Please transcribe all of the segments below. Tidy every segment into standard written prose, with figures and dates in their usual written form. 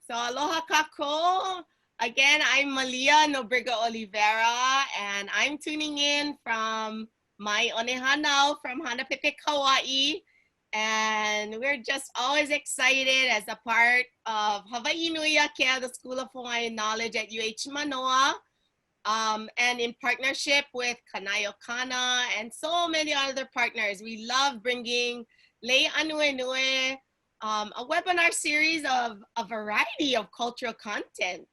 So aloha kako. Again, I'm Malia Nobriga Oliveira, and I'm tuning in from my Onehanau from Hanapipik, Hawaii. And we're just always excited as a part of Hawaii Nui Akea, the School of Hawaiian Knowledge at UH Manoa. And in partnership with Kanayo Kana and so many other partners. We love bringing Lei Ānuenue, a webinar series of a variety of cultural content.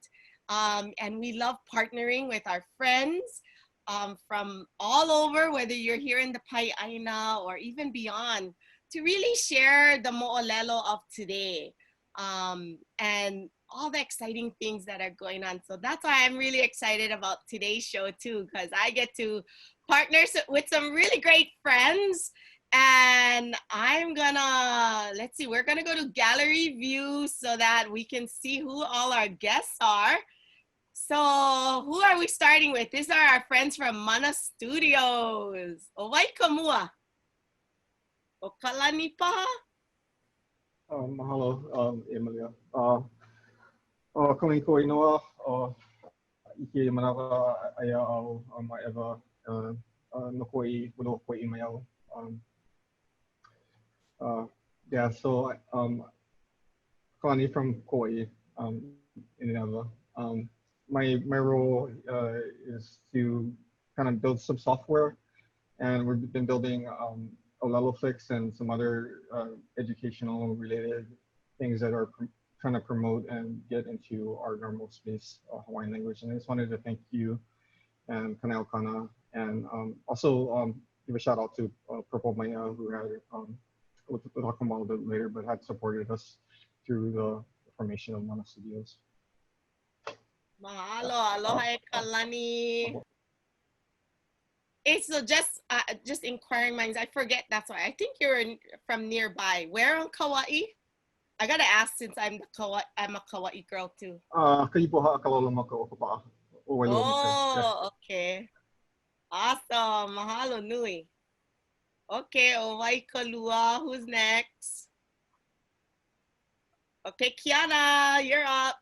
And we love partnering with our friends from all over, whether you're here in the Pai'aina or even beyond, to really share the mo'olelo of today. And all the exciting things that are going on. So that's why I'm really excited about today's show too, because I get to partner with some really great friends. And I'm gonna, let's see, we're gonna go to gallery view so that we can see who all our guests are. So who are we starting with? These are our friends from Mana Studios. Owai kamua. O Kalani paha. Mahalo, Emilia. Kalani ko inoa, ike manawa aya au mai ewa no koi uno koi mai au. Yeah, so Kalani from Kauai, in Inava. My role is to kind of build some software, and we've been building ʻōlelo Fix and some other educational related things that are trying to promote and get into our normal space Hawaiian language. And I just wanted to thank you and Kanao Kana, and also give a shout out to Purple Maya, who had, we'll talk about a little bit later, but had supported us through the formation of Mana Studios. Mahalo, aloha e Kalani. Hey, so just inquiring minds, I forget, that's why. I think you're from nearby. Where on Kauai? I gotta ask since I'm a Kauai girl too. Oh, okay. Awesome. Mahalo nui. Okay, Owai Kalua, who's next? Okay, Kiana, you're up.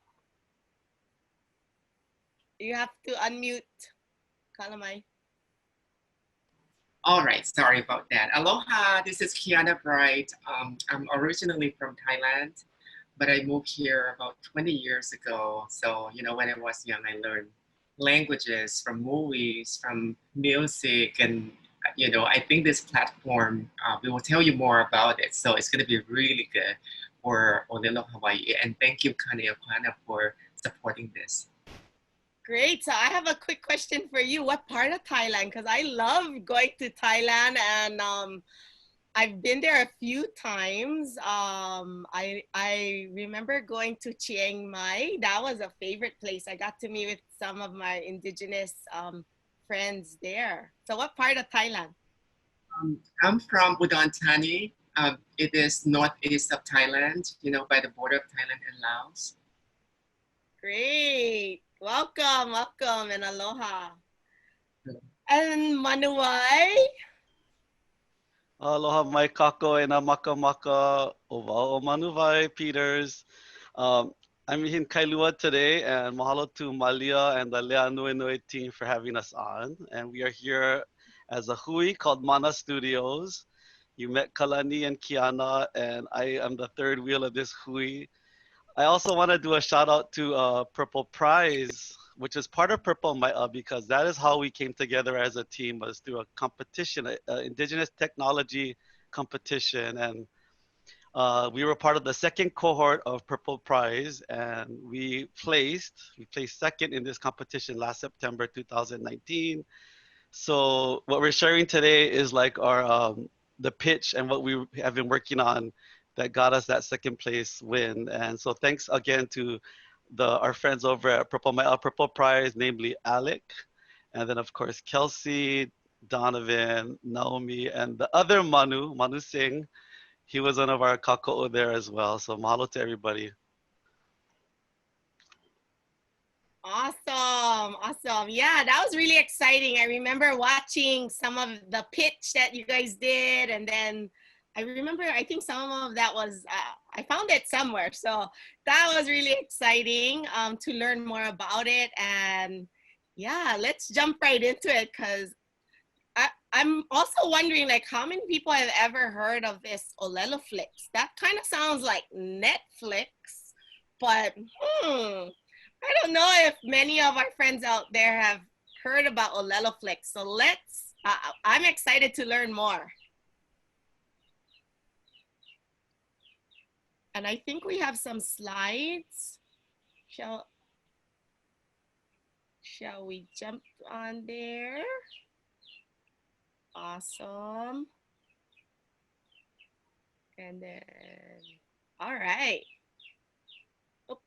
You have to unmute. Kalamai. All right, sorry about that. Aloha, this is Kiana Bright. I'm originally from Thailand, but I moved here about 20 years ago. So, you know, when I was young, I learned languages from movies, from music, and, you know, I think this platform, we will tell you more about it. So it's gonna be really good for ʻōlelo Hawaii. And thank you, Kaneo Kana, for supporting this. Great. So I have a quick question for you. What part of Thailand? Because I love going to Thailand, and I've been there a few times. I remember going to Chiang Mai. That was a favorite place. I got to meet with some of my indigenous friends there. So what part of Thailand? I'm from Udon Thani. It is northeast of Thailand, you know, by the border of Thailand and Laos. Great. Welcome, welcome, and aloha. And Manuwai? Aloha mai kako e nā maka maka o wau o Manuwai Peters. I'm in Kailua today, and mahalo to Malia and the Lei Ānuenue team for having us on. And we are here as a hui called Mana Studios. You met Kalani and Kiana, and I am the third wheel of this hui. I also want to do a shout out to Purple Prize, which is part of Purple Mai'a, because that is how we came together as a team, was through a competition, an indigenous technology competition. And we were part of the second cohort of Purple Prize, and we placed second in this competition last September 2019. So what we're sharing today is like our the pitch and what we have been working on that got us that second place win. And so thanks again to our friends over at Purple Prize, namely Alec, and then of course Kelsey, Donovan, Naomi, and the other Manu Singh. He was one of our kako'o there as well. So mahalo to everybody. Awesome, awesome. Yeah, that was really exciting. I remember watching some of the pitch that you guys did, and then I remember, I think some of that was, I found it somewhere. So that was really exciting to learn more about it. And yeah, let's jump right into it, because I'm also wondering, like, how many people have ever heard of this ʻōlelo flicks? That kind of sounds like Netflix, but I don't know if many of our friends out there have heard about ʻōlelo flicks. So let's, I'm excited to learn more. And I think we have some slides. Shall we jump on there? Awesome. And then, all right. Oh.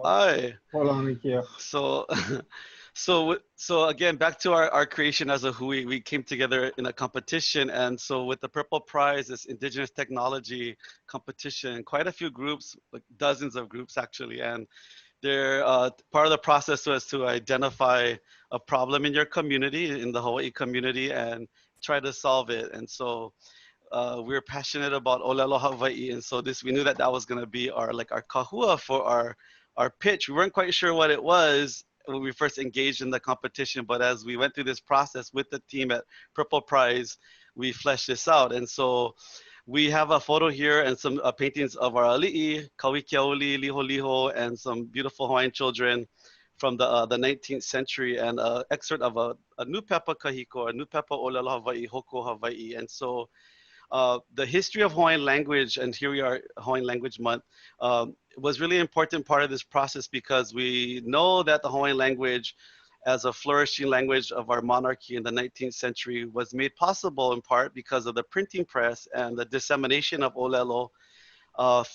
Hi. Kalani kia. So again, back to our creation as a hui, we came together in a competition. And so with the Purple Prize, this indigenous technology competition, quite a few groups, like dozens of groups actually. And they're, part of the process was to identify a problem in your community, in the Hawaii community, and try to solve it. And so we were passionate about ʻōlelo Hawaii. And so we knew that was gonna be our kahua for our pitch. We weren't quite sure what it was when we first engaged in the competition, but as we went through this process with the team at Purple Prize, we fleshed this out. And so we have a photo here and some paintings of our ali'i, kawikiaoli, liho liho, and some beautiful Hawaiian children from the 19th century, and an excerpt of a nupepa kahiko, a nupepa ʻōlelo Hawaii, hoko Hawaii. And so the history of Hawaiian language, and here we are, Hawaiian Language Month, was really important part of this process, because we know that the Hawaiian language, as a flourishing language of our monarchy in the 19th century, was made possible in part because of the printing press and the dissemination of ʻōlelo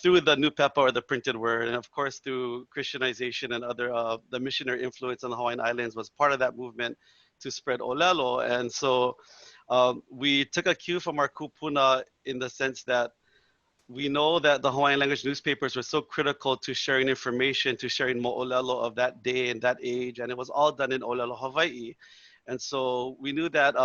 through the nupepa, or the printed word, and of course through Christianization and other, the missionary influence on the Hawaiian Islands was part of that movement to spread ʻōlelo. And so we took a cue from our kupuna in the sense that we know that the Hawaiian language newspapers were so critical to sharing information, to sharing mo'olelo of that day and that age, and it was all done in ʻōlelo Hawaii. And so we knew that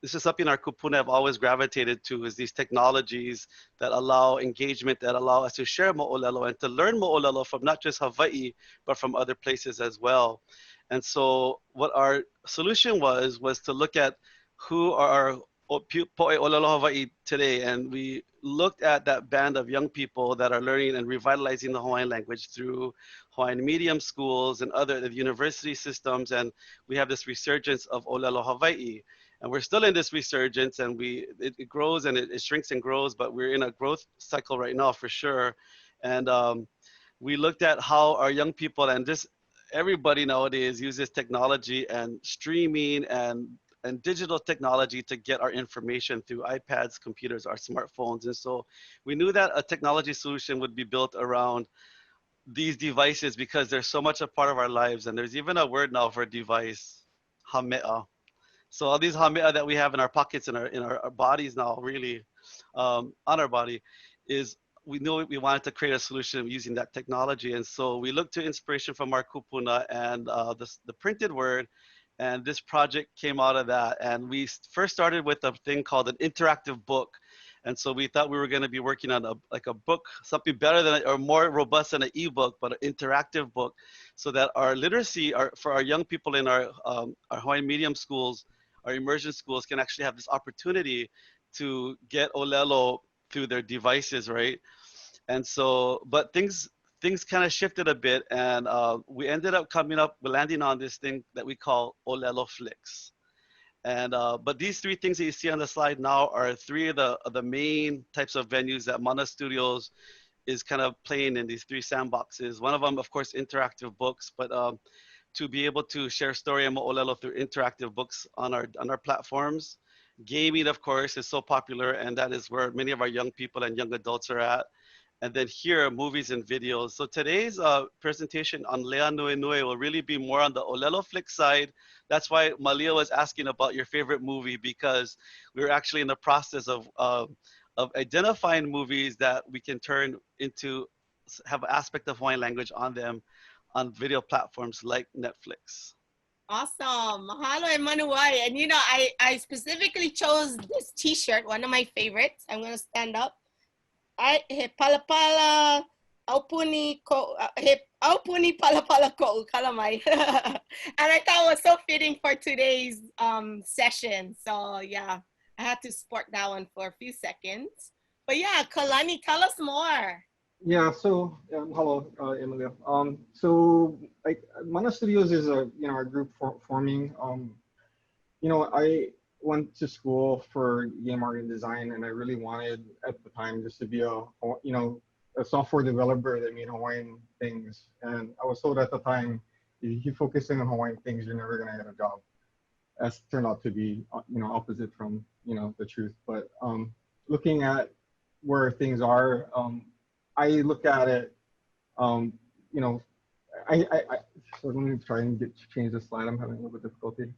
this is something our kupuna have always gravitated to, is these technologies that allow engagement, that allow us to share mo'olelo and to learn mo'olelo from not just Hawaii, but from other places as well. And so what our solution was to look at who are po'e ʻōlelo Hawaii today, and we looked at that band of young people that are learning and revitalizing the Hawaiian language through Hawaiian medium schools and other university systems, and we have this resurgence of ʻōlelo Hawaii. And we're still in this resurgence, and it grows and it shrinks and grows, but we're in a growth cycle right now for sure. And we looked at how our young people, and just everybody nowadays uses technology and streaming and digital technology to get our information through iPads, computers, our smartphones. And so we knew that a technology solution would be built around these devices, because they're so much a part of our lives. And there's even a word now for device, hamea. So all these hamea that we have in our pockets, in our bodies now, really, on our body, is we knew we wanted to create a solution using that technology. And so we looked to inspiration from our kupuna and the printed word. And this project came out of that. And we first started with a thing called an interactive book. And so we thought we were going to be working on a book, something better than, or more robust than an ebook, but an interactive book, so that our literacy, for our young people in our Hawaiian medium schools, our immersion schools, can actually have this opportunity to get ʻōlelo through their devices, right? And so, but things kind of shifted a bit, and we ended up landing on this thing that we call ʻōlelo flicks. And but these three things that you see on the slide now are three of the main types of venues that Mana Studios is kind of playing in, these three sandboxes. One of them, of course, interactive books, but to be able to share story and mo'olelo through interactive books on our platforms. Gaming, of course, is so popular, and that is where many of our young people and young adults are at. And then here, movies and videos. So today's presentation on Lei Ānuenue will really be more on the ʻōlelo flick side. That's why Malia was asking about your favorite movie, because we're actually in the process of identifying movies that we can turn into, have an aspect of Hawaiian language on them, on video platforms like Netflix. Awesome. Mahalo and Manuwai. And you know, I specifically chose this t-shirt, one of my favorites. I'm gonna stand up. He palapala aupuni ko he aupuni palapala ko kalamai. And I thought it was so fitting for today's session. So yeah, I had to sport that one for a few seconds. But yeah, Kalani, tell us more. Yeah, so hello, Emilia. So like Mana Studios is a a group forming. I went to school for game art and design, and I really wanted at the time just to be a software developer that made Hawaiian things. And I was told at the time, if you focusing on Hawaiian things, you're never gonna get a job. That's turned out to be opposite from the truth. But looking at where things are, I look at it, um, you know, so let me try and change the slide. I'm having a little bit of difficulty.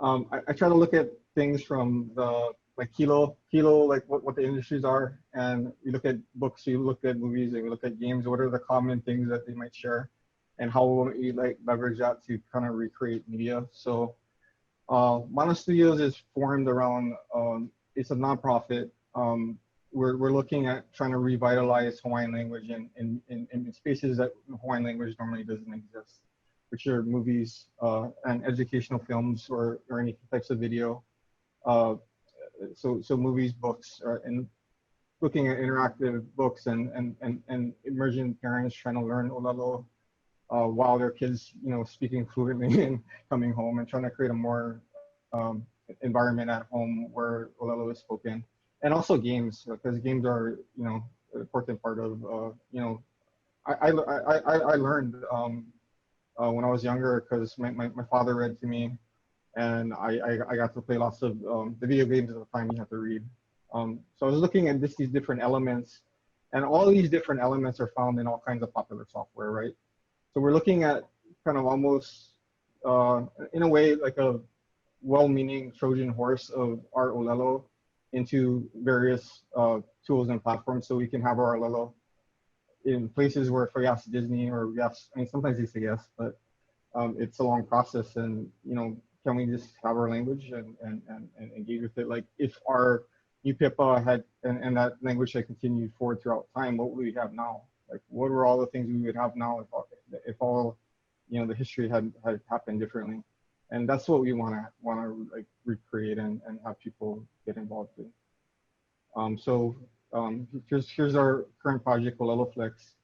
I try to look at things from the like kilo, like what the industries are, and you look at books, you look at movies, and you look at games. What are the common things that they might share, and how will you like leverage that to kind of recreate media? So, Mana Studios is formed around. It's a nonprofit. We're looking at trying to revitalize Hawaiian language in spaces that Hawaiian language normally doesn't exist, which are movies and educational films or any types of video. So movies, books, and looking at interactive books and immersion parents trying to learn ʻōlelo while their kids, speaking fluently and coming home, and trying to create a more environment at home where ʻōlelo is spoken. And also games, because games are, an important part of, I learned when I was younger because my father read to me, and I got to play lots of the video games at the time you have to read. So I was looking at these different elements, and all these different elements are found in all kinds of popular software, right? So we're looking at kind of almost, in a way, like a well-meaning Trojan horse of our ʻōlelo into various tools and platforms, so we can have our ʻōlelo in places where if we ask Disney or we ask, I mean, sometimes they say yes, but it's a long process, and can we just have our language and engage with it? Like if our new PIPA had and that language had continued forward throughout time, what would we have now? Like what were all the things we would have now if all the history had happened differently? And that's what we want to like recreate and have people get involved in. Here's our current project, ʻōlelo Flicks,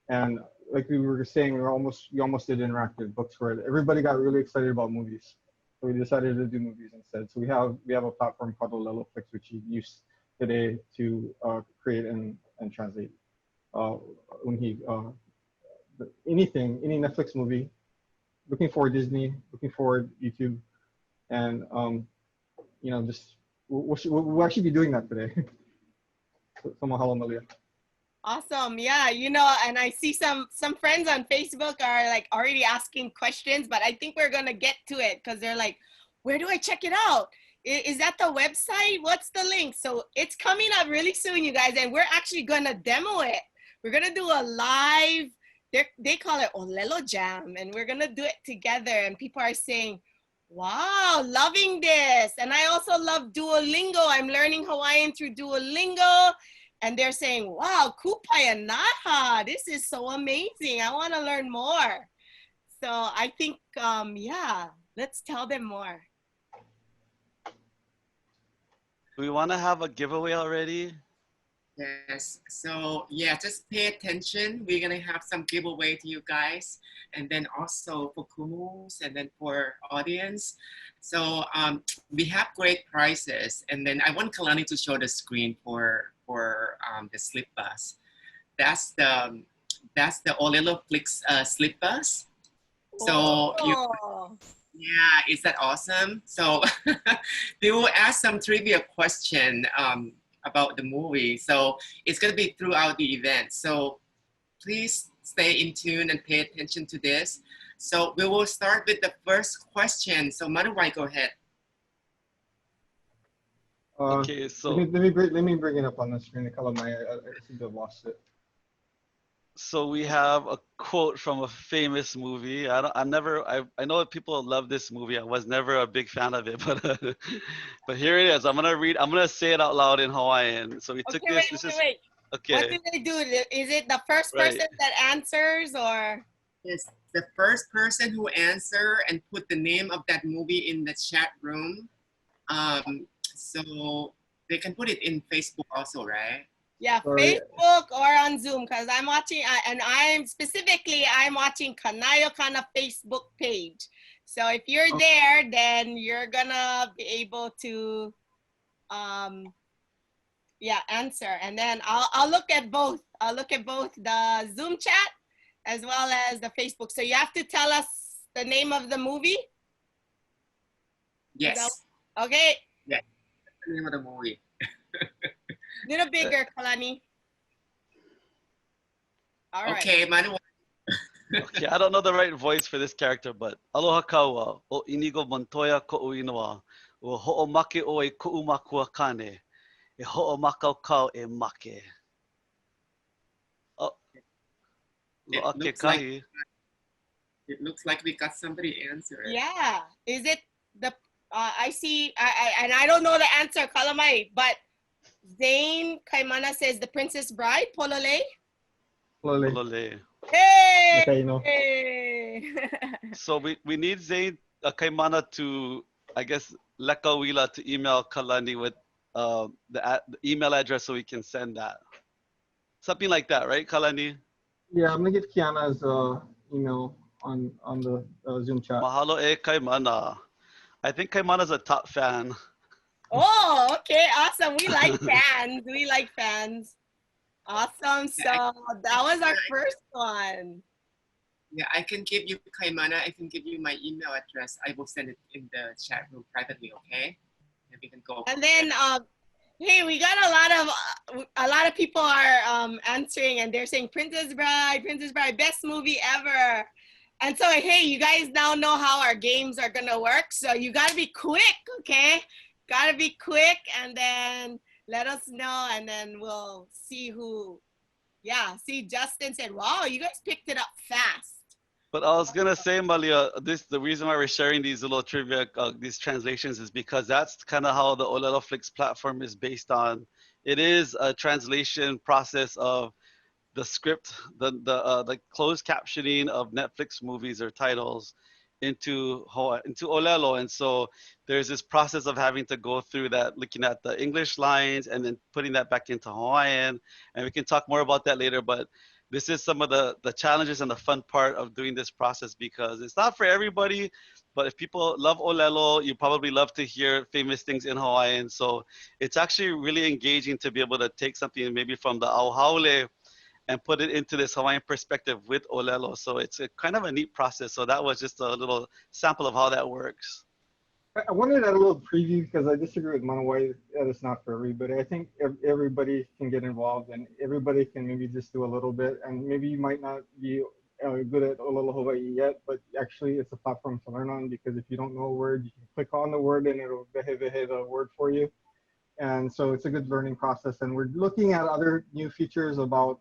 and like we were saying, we almost did interactive books where everybody got really excited about movies, so we decided to do movies instead. So we have a platform called ʻōlelo Flicks, which you use today to create and translate any Netflix movie. Looking forward Disney, looking forward YouTube, and just we'll actually be doing that today. So mahalo, Malia. Awesome. Yeah, and I see some friends on Facebook are like already asking questions, but I think we're gonna get to it because they're like, where do I check it out? Is that the website? What's the link? So it's coming up really soon, you guys, and we're actually gonna demo it. We're gonna do a live. They call it ʻōlelo Jam, and we're gonna do it together. And people are saying, wow, loving this. And I also love Duolingo. I'm learning Hawaiian through Duolingo. And they're saying, wow, kupaya naha. This is so amazing. I want to learn more. So I think, yeah, let's tell them more. Do we want to have a giveaway already? Yes, so yeah, just pay attention. We're gonna have some giveaway to you guys, and then also for Kumus and then for audience. So we have great prizes, and then I want Kalani to show the screen for the slip bus. That's the ʻōlelo Flicks slip bus. So yeah, is that awesome? So we will ask some trivia question about the movie. So it's going to be throughout the event. So please stay in tune and pay attention to this. So we will start with the first question. So Manuwai, go ahead. Okay, so let me bring it up on the screen. I seem to have lost it. So we have a quote from a famous movie. I know that people love this movie. I was never a big fan of it, but but here it is. I'm gonna say it out loud in Hawaiian. So we took Okay, wait, this wait, is wait. What okay, do they do? Is it the first right. person that answers or? Yes, the first person who answer and put the name of that movie in the chat room. So they can put it in Facebook also, right? Yeah, Sorry. Facebook or on Zoom, because I'm watching, and I'm watching Kanayo Kana Facebook page. So if you're there, then you're gonna be able to, yeah, answer. And then I'll look at both. I'll look at both the Zoom chat as well as the Facebook. So you have to tell us the name of the movie. Yes. Okay. Yeah. The name of the movie. Little bigger, Kalani. All right. Okay, Manuwai. Okay, I don't know the right voice for this character, but aloha kaua o inigo montoya ko uinoa o ho'omake o e ku'umakua kane e ho'omakau e make. Oh, lo'ake kahi. It looks like we got somebody answer it. Yeah. Is it the? I see. And I don't know the answer, Kalamai. But Zane Kaimana says the Princess Bride, Polole. Slowly. Olole. Hey. Okay, you know. Hey. So we need Zayn Kaimana to, I guess, Lekawila to email Kalani with the email address so we can send that. Something like that, right, Kalani? Yeah, I'm gonna get Kiana's email on the Zoom chat. Mahalo e Kaimana. I think Kaimana's a top fan. Oh, okay, awesome. We like fans. We like fans. Awesome. So that was our first one. Yeah, I can give you Kaimana. I can give you my email address. I will send it in the chat room privately. Okay, and we can go. And then, hey, we got a lot of people are answering, and they're saying Princess Bride, best movie ever. And so, hey, you guys now know how our games are gonna work. So you gotta be quick, okay? Gotta be quick, and then let us know, and then we'll see who. Yeah, see, Justin said, "Wow, you guys picked it up fast." But I was gonna say, Malia, the reason why we're sharing these little trivia, these translations, is because that's kind of how the ʻōlelo Flix platform is based on. It is a translation process of the script, the closed captioning of Netflix movies or titles into ʻōlelo, and so there's this process of having to go through that, looking at the English lines and then putting that back into Hawaiian, and we can talk more about that later. But this is some of the challenges and the fun part of doing this process, because it's not for everybody, but if people love ʻōlelo, you probably love to hear famous things in Hawaiian. So it's actually really engaging to be able to take something maybe from the auhaole and put it into this Hawaiian perspective with ʻōlelo. So it's a kind of a neat process. So that was just a little sample of how that works. I wanted to add a little preview because I disagree with Manuwai that it's not for everybody. I think everybody can get involved and everybody can maybe just do a little bit. And maybe you might not be good at ʻōlelo Hawaii yet, but actually it's a platform to learn on, because if you don't know a word, you can click on the word and it'll vehe the word for you. And so it's a good learning process. And we're looking at other new features about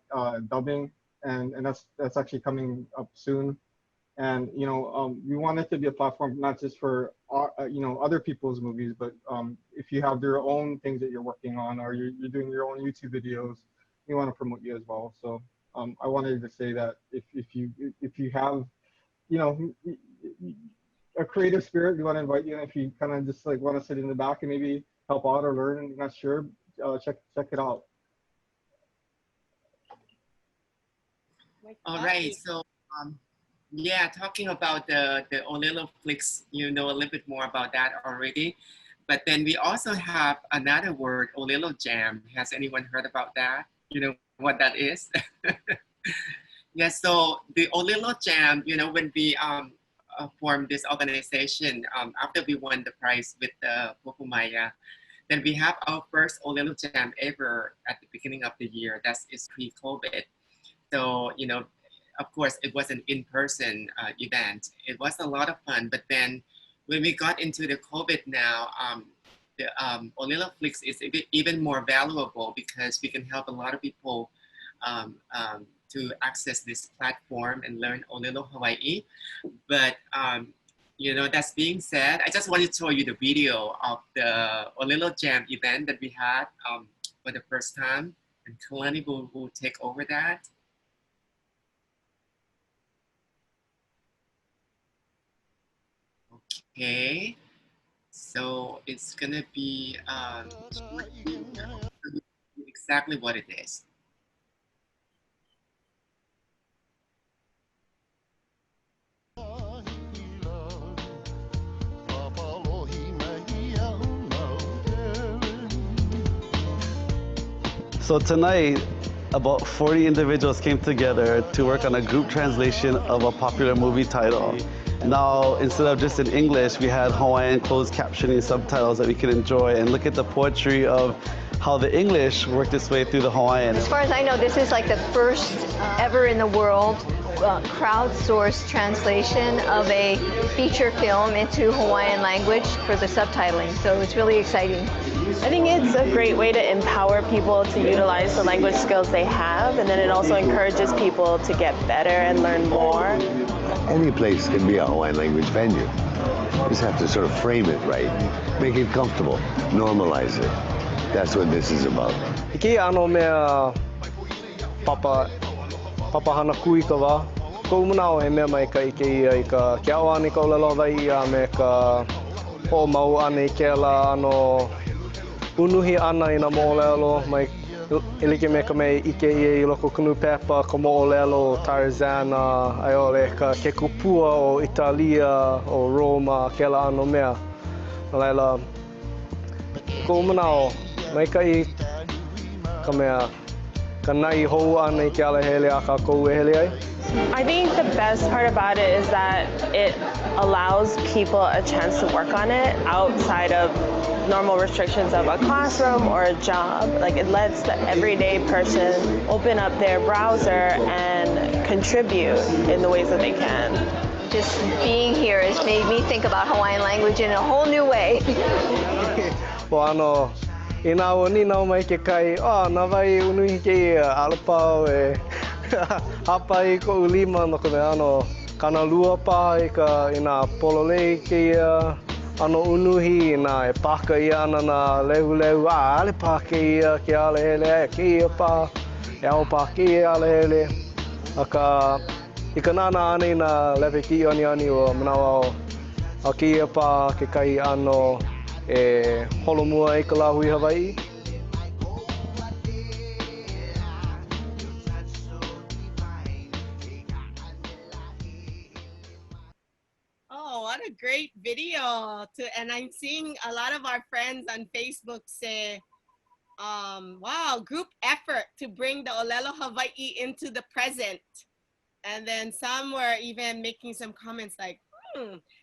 dubbing, and that's actually coming up soon. And we want it to be a platform not just for other people's movies, but if you have your own things that you're working on, or you're doing your own YouTube videos, we want to promote you as well. So I wanted to say that if you have a creative spirit, we want to invite you. And if you kind of just like want to sit in the back and maybe help out or learn and you're not sure, check it out. All right, so yeah, talking about the ʻōlelo Flix, you know a little bit more about that already. But then we also have another word, ʻōlelo Jam. Has anyone heard about that? You know what that is? Yeah, so the ʻōlelo Jam, when we formed this organization, after we won the prize with the Pukumaya, then we have our first ʻōlelo Jam ever at the beginning of the year. That is pre-COVID. So, of course, it was an in-person event. It was a lot of fun, but then when we got into the COVID now, the ʻōlelo Flix is even more valuable because we can help a lot of people to access this platform and learn ʻōlelo Hawaii. But you know, that's being said, I just wanted to show you the video of the ʻōlelo Jam event that we had for the first time, and Kalani will take over that. Okay, so it's gonna be exactly what it is. So tonight, about 40 individuals came together to work on a group translation of a popular movie title. Now, instead of just in English, we had Hawaiian closed captioning subtitles that we could enjoy and look at the poetry of how the English worked its way through the Hawaiian. As far as I know, this is like the first ever in the world crowdsourced translation of a feature film into Hawaiian language for the subtitling. So it's really exciting. I think it's a great way to empower people to utilize the language skills they have, and then it also encourages people to get better and learn more. Any place can be a Hawaiian language venue. You just have to sort of frame it right, make it comfortable, normalize it. That's what this is about. Ki ano mea papa hana kui ka wā. Ko manao he mea mai ka ike ia I ka kia o ane ka ʻōlelo Hawaiʻi a me ka ho mau ane ke la ano unuhi ana I na moʻolelo mai I like me ka mea ike ia I loko kunu pepa ka moʻolelo Tarzana ai ole ka ke kupua o Italia o Roma ke la ano mea. No laila ko manao mai kai ka mea ka nai hou ana I ke ala hele a ka kou e hele ai. I think the best part about it is that it allows people a chance to work on it outside of normal restrictions of a classroom or a job. Like it lets the everyday person open up their browser and contribute in the ways that they can. Just being here has made me think about Hawaiian language in a whole new way. Po ano I nā o ni nau mai ke kai, nā vai unuhi ke ia, alapau e hapai ko ulima no ka mea ano, kana lua pa I nā pololei ke ia, ano unuhi I nā e paka ia ana nā lehu, ale pa ke ia, ke ale hele, ke ia pa, e au pa ke ia ale hele. Aka, I ka nāna ane nā lewe ki ani o manawa o ke ia pa ke kai ano, e holomua I ka lāhui Hawaiʻi. Oh, what a great video. And I'm seeing a lot of our friends on Facebook say, wow, group effort to bring the ʻōlelo Hawaii into the present. And then some were even making some comments like,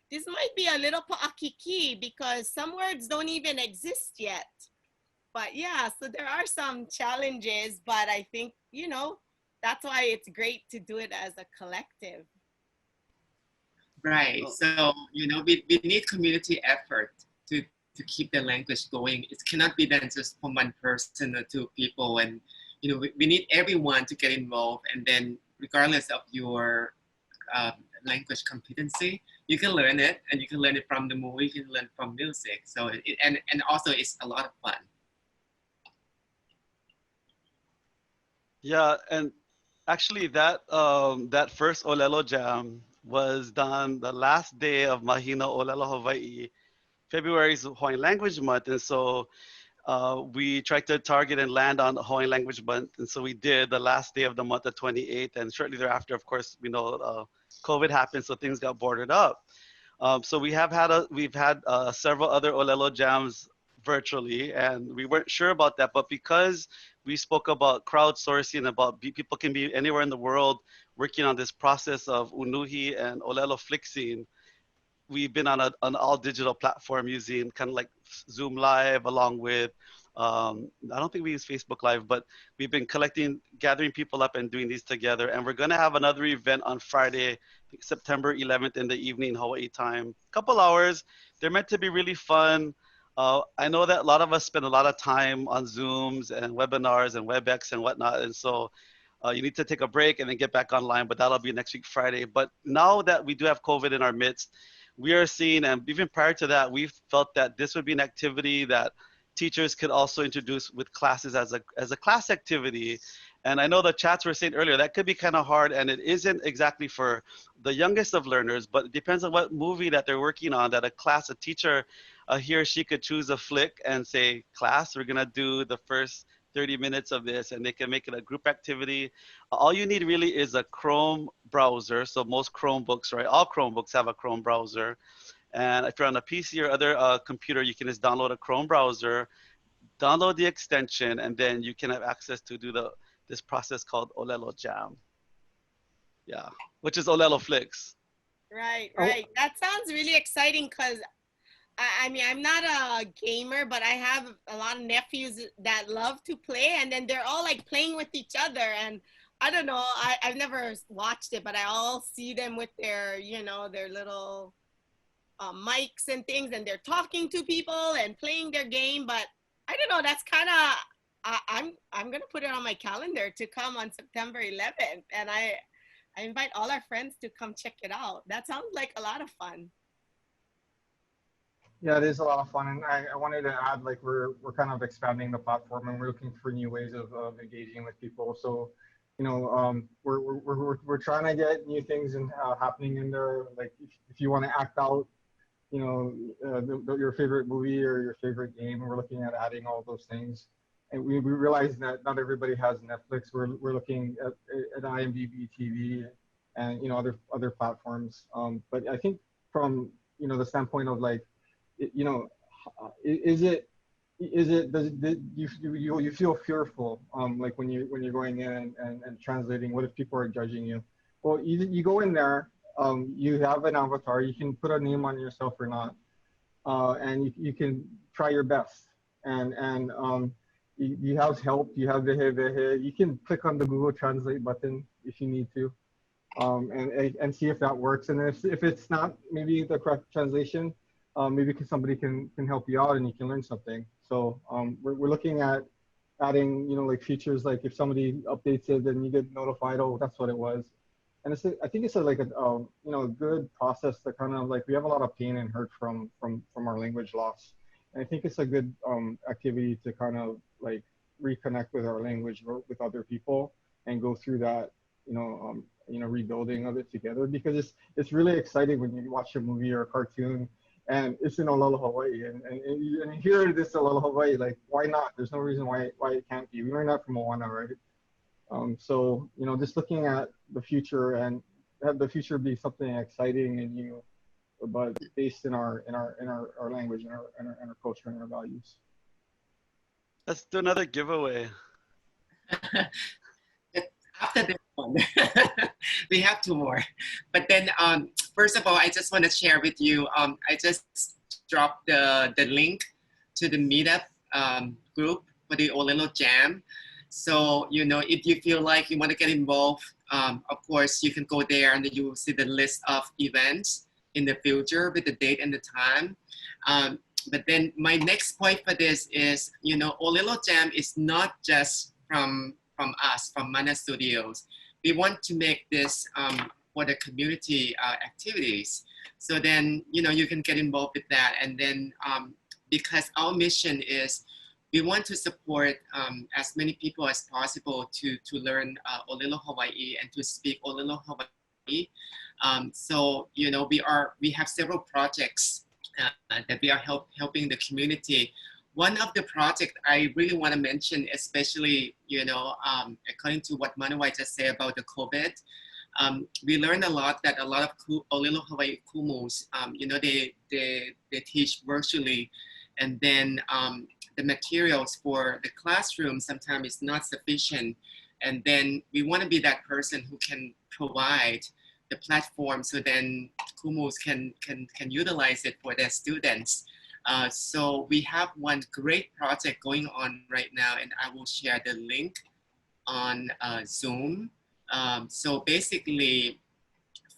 this might be a little pa'akiki because some words don't even exist yet. But yeah, so there are some challenges, but I think, you know, that's why it's great to do it as a collective. Right, so, you know, we need community effort to keep the language going. It cannot be done just from one person or two people. And, you know, we need everyone to get involved. And then regardless of your language competency, you can learn it, and you can learn it from the movie, you can learn from music. So and also it's a lot of fun. Yeah, and actually that that first ʻōlelo Jam was done the last day of Mahina ʻōlelo Hawaii. February is Hawaiian Language Month, and so we tried to target and land on Hawaiian Language Month, and so we did the last day of the month, the 28th, and shortly thereafter, of course, we know COVID happened, so things got boarded up. So we've had several other ʻōlelo Jams virtually, and we weren't sure about that, but because we spoke about crowdsourcing, about people can be anywhere in the world working on this process of unuhi and ʻōlelo flixing, we've been on an all digital platform using kind of like Zoom Live along with, I don't think we use Facebook Live, but we've been gathering people up and doing these together. And we're gonna have another event on Friday, I think September 11th in the evening, Hawaii time, couple hours. They're meant to be really fun. I know that a lot of us spend a lot of time on Zooms and webinars and WebEx and whatnot. And so you need to take a break and then get back online, but that'll be next week, Friday. But now that we do have COVID in our midst, we are seeing, and even prior to that, we felt that this would be an activity that teachers could also introduce with classes as a class activity. And I know the chats were saying earlier, that could be kind of hard, and it isn't exactly for the youngest of learners, but it depends on what movie that they're working on, that a teacher, he or she could choose a flick and say, class, we're gonna do the first 30 minutes of this, and they can make it a group activity. All you need really is a Chrome browser. So most Chromebooks, right? All Chromebooks have a Chrome browser. And if you're on a PC or other computer, you can just download a Chrome browser, download the extension, and then you can have access to do this process called ʻōlelo Jam. Yeah, which is ʻōlelo Flicks. Right, right. That sounds really exciting because I mean, I'm not a gamer, but I have a lot of nephews that love to play, and then they're all like playing with each other. And I don't know, I've never watched it, but I all see them with their, you know, their little mics and things, and they're talking to people and playing their game. But I don't know, that's kind of, I'm gonna put it on my calendar to come on September 11th, and I invite all our friends to come check it out. That sounds like a lot of fun. Yeah, it is a lot of fun, and I wanted to add, like, we're kind of expanding the platform, and we're looking for new ways of engaging with people. So, you know, we're trying to get new things happening in there. Like, if you want to act out, you know, your favorite movie or your favorite game, we're looking at adding all those things. And we realize that not everybody has Netflix. We're looking at IMDb TV and, you know, other platforms. But I think from, you know, the standpoint of, like, you know, does you feel fearful, like when you're going in and translating? What if people are judging you? Well, you go in there, you have an avatar, you can put a name on yourself or not, and you can try your best, and you have help, you have you can click on the Google Translate button if you need to, and see if that works. And if it's not maybe the correct translation, maybe somebody can help you out and you can learn something. So we're looking at adding, you know, like features, like if somebody updates it, then you get notified, oh, that's what it was. And I think it's like a you know, a good process to kind of, like, we have a lot of pain and hurt from our language loss. And I think it's a good activity to kind of, like, reconnect with our language with other people and go through that, you know, rebuilding of it together, because it's really exciting when you watch a movie or a cartoon and it's in ʻōlelo Hawaii, and you hear this ʻōlelo Hawaii, like, why not? There's no reason why it can't be. We learned that from Moana, right? So, you know, just looking at the future and have the future be something exciting and new, but based in our language and our culture and our values. Let's do another giveaway. After this one, we have two more. But then, first of all, I just want to share with you, I just dropped the link to the Meetup group for the ʻōlelo Jam. So, you know, if you feel like you want to get involved, of course, you can go there and you will see the list of events in the future with the date and the time. But then my next point for this is, you know, ʻōlelo Jam is not just from us, from Mana Studios. We want to make this for the community activities. So then, you know, you can get involved with that. And then because our mission is, we want to support as many people as possible to learn ʻōlelo Hawaii and to speak ʻōlelo Hawaii. So, you know, we have several projects that we are helping the community. One of the projects I really want to mention, especially, you know, according to what Manuwai just said about the COVID, we learned a lot that a lot of ʻōlelo Hawaii kumus, you know, they teach virtually, and then the materials for the classroom sometimes is not sufficient. And then we want to be that person who can provide the platform so then kumus can utilize it for their students. So we have one great project going on right now, and I will share the link on Zoom. So basically,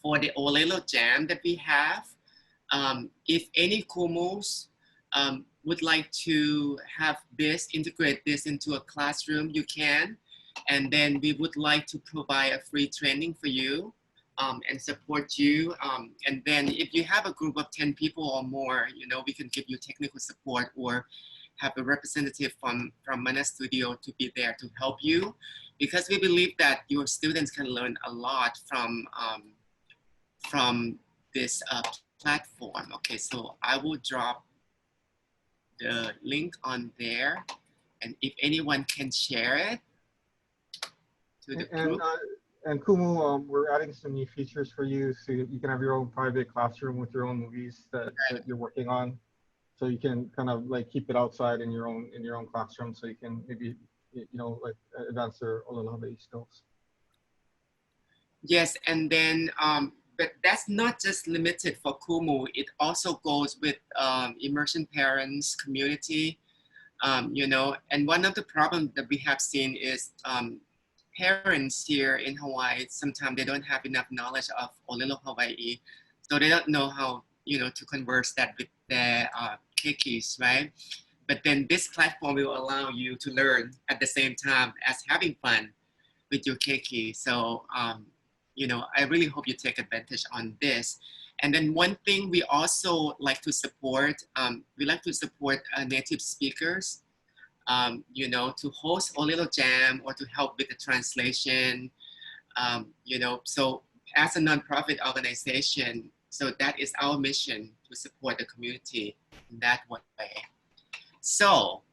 for the ʻōlelo Jam that we have, if any kumus would like to have this, integrate this into a classroom, you can. And then we would like to provide a free training for you and support you. And then if you have a group of 10 people or more, you know, we can give you technical support or have a representative from Mana Studio to be there to help you, because we believe that your students can learn a lot from this platform. Okay, so I will drop the link on there, and if anyone can share it to the group. And Kumu, we're adding some new features for you, so you can have your own private classroom with your own movies that you're working on. So you can kind of like keep it outside in your own classroom, so you can maybe, you know, like advance your ʻōlelo Hawaiʻi skills. Yes, and then but that's not just limited for Kumu. It also goes with immersion parents community. You know, and one of the problems that we have seen is parents here in Hawaii, sometimes they don't have enough knowledge of ʻōlelo Hawaiʻi, so they don't know how, you know, to converse that with their keikis, right? But then this platform will allow you to learn at the same time as having fun with your keiki. So, you know, I really hope you take advantage on this. And then one thing we also like to support, we like to support native speakers, you know, to host ʻōlelo Jam or to help with the translation, you know, so as a nonprofit organization, so that is our mission, to support the community in that way. So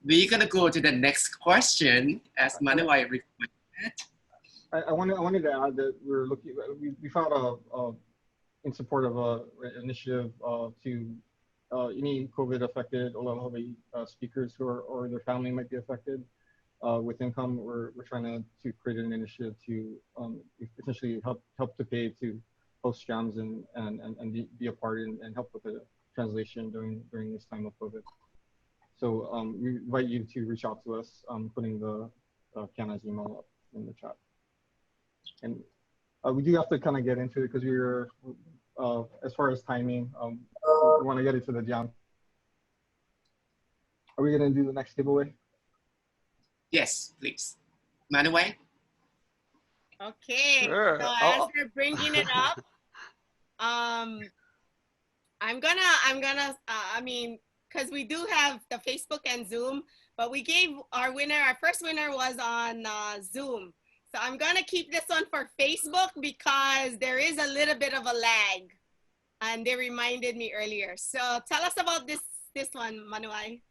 we're gonna go to the next question as Manuwai requested. I wanted to add that we found in support of an initiative to any COVID affected ʻōlelo Hawaiʻi speakers who are, or their family might be affected with income. We're trying to create an initiative to essentially help to pay to host jams and be a part and help with the translation during this time of COVID. So we invite you to reach out to us, putting the Kiana's email up in the chat. And we do have to kind of get into it because we're, as far as timing, we want to get into the jam. Are we going to do the next giveaway? Yes, please. Manuwai? Okay, Sure. so as we're bringing it up, I'm gonna, I mean, because we do have the Facebook and Zoom, but we gave our first winner was on Zoom. So I'm gonna keep this one for Facebook because there is a little bit of a lag, and they reminded me earlier. So tell us about this one, Manuwai.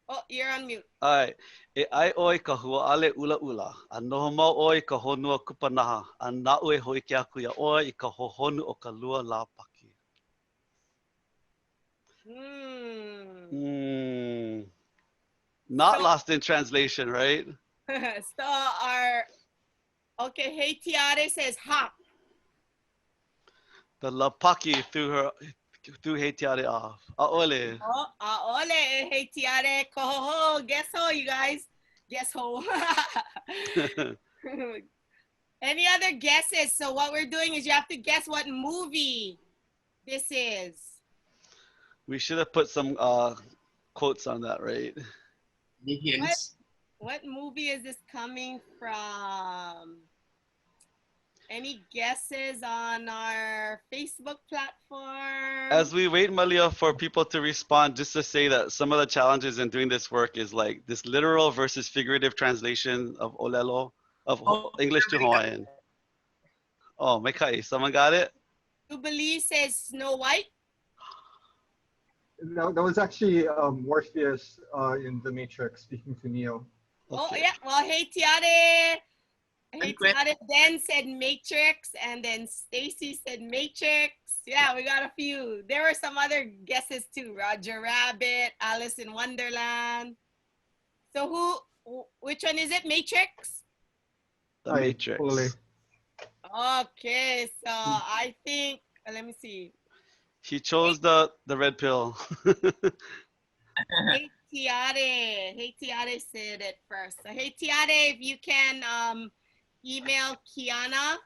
Oh, you're on mute. Ai, e ai oi ka huaʻale ʻulaʻula, a noho mau oi ka honua kupanaha, a naʻu e hoi ke aku ia oi I ka hohonu o ka lua lā paki. Not lost in translation, right? So okay, Hey Tiare says ha. The la paki threw Hey Tiare off. A'ole. Oh, ʻōlelo, Hey Tiare, kohoho, guess ho, you guys. Guess ho. Any other guesses? So what we're doing is you have to guess what movie this is. We should have put some quotes on that, right? What movie is this coming from? Any guesses on our Facebook platform? As we wait, Malia, for people to respond, just to say that some of the challenges in doing this work is like this literal versus figurative translation of ʻōlelo, of English to Hawaiian. Oh, Mekai, someone got it? Jubilee says Snow White. That was actually Morpheus in The Matrix speaking to Neo. Okay. Oh yeah, well, Hey Tiare. Hey Tiare then said Matrix, and then Stacy said Matrix. Yeah, we got a few. There were some other guesses too. Roger Rabbit, Alice in Wonderland. So which one is it? Matrix? The Matrix. Totally. Okay, so I think, let me see. He chose the red pill. Hey Tiare said it first. So Hey Tiare, if you can email Kiana.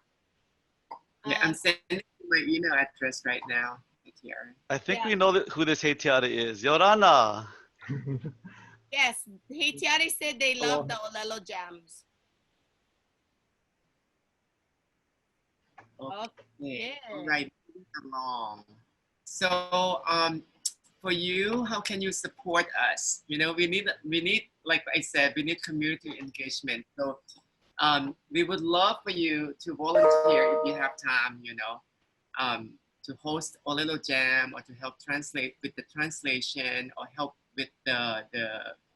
Yeah, I'm sending my email address right now. Hey Tiare. I think we know who this Hey Tiare is. Yorana. Yes, Haitiari said they love the Hello. ʻōlelo jams. Okay. All Okay. right. Moving along. So, for you, how can you support us? You know, we need, like I said, we need community engagement. So, we would love for you to volunteer if you have time. You know, to host ʻōlelo jam or to help translate with the translation or help with the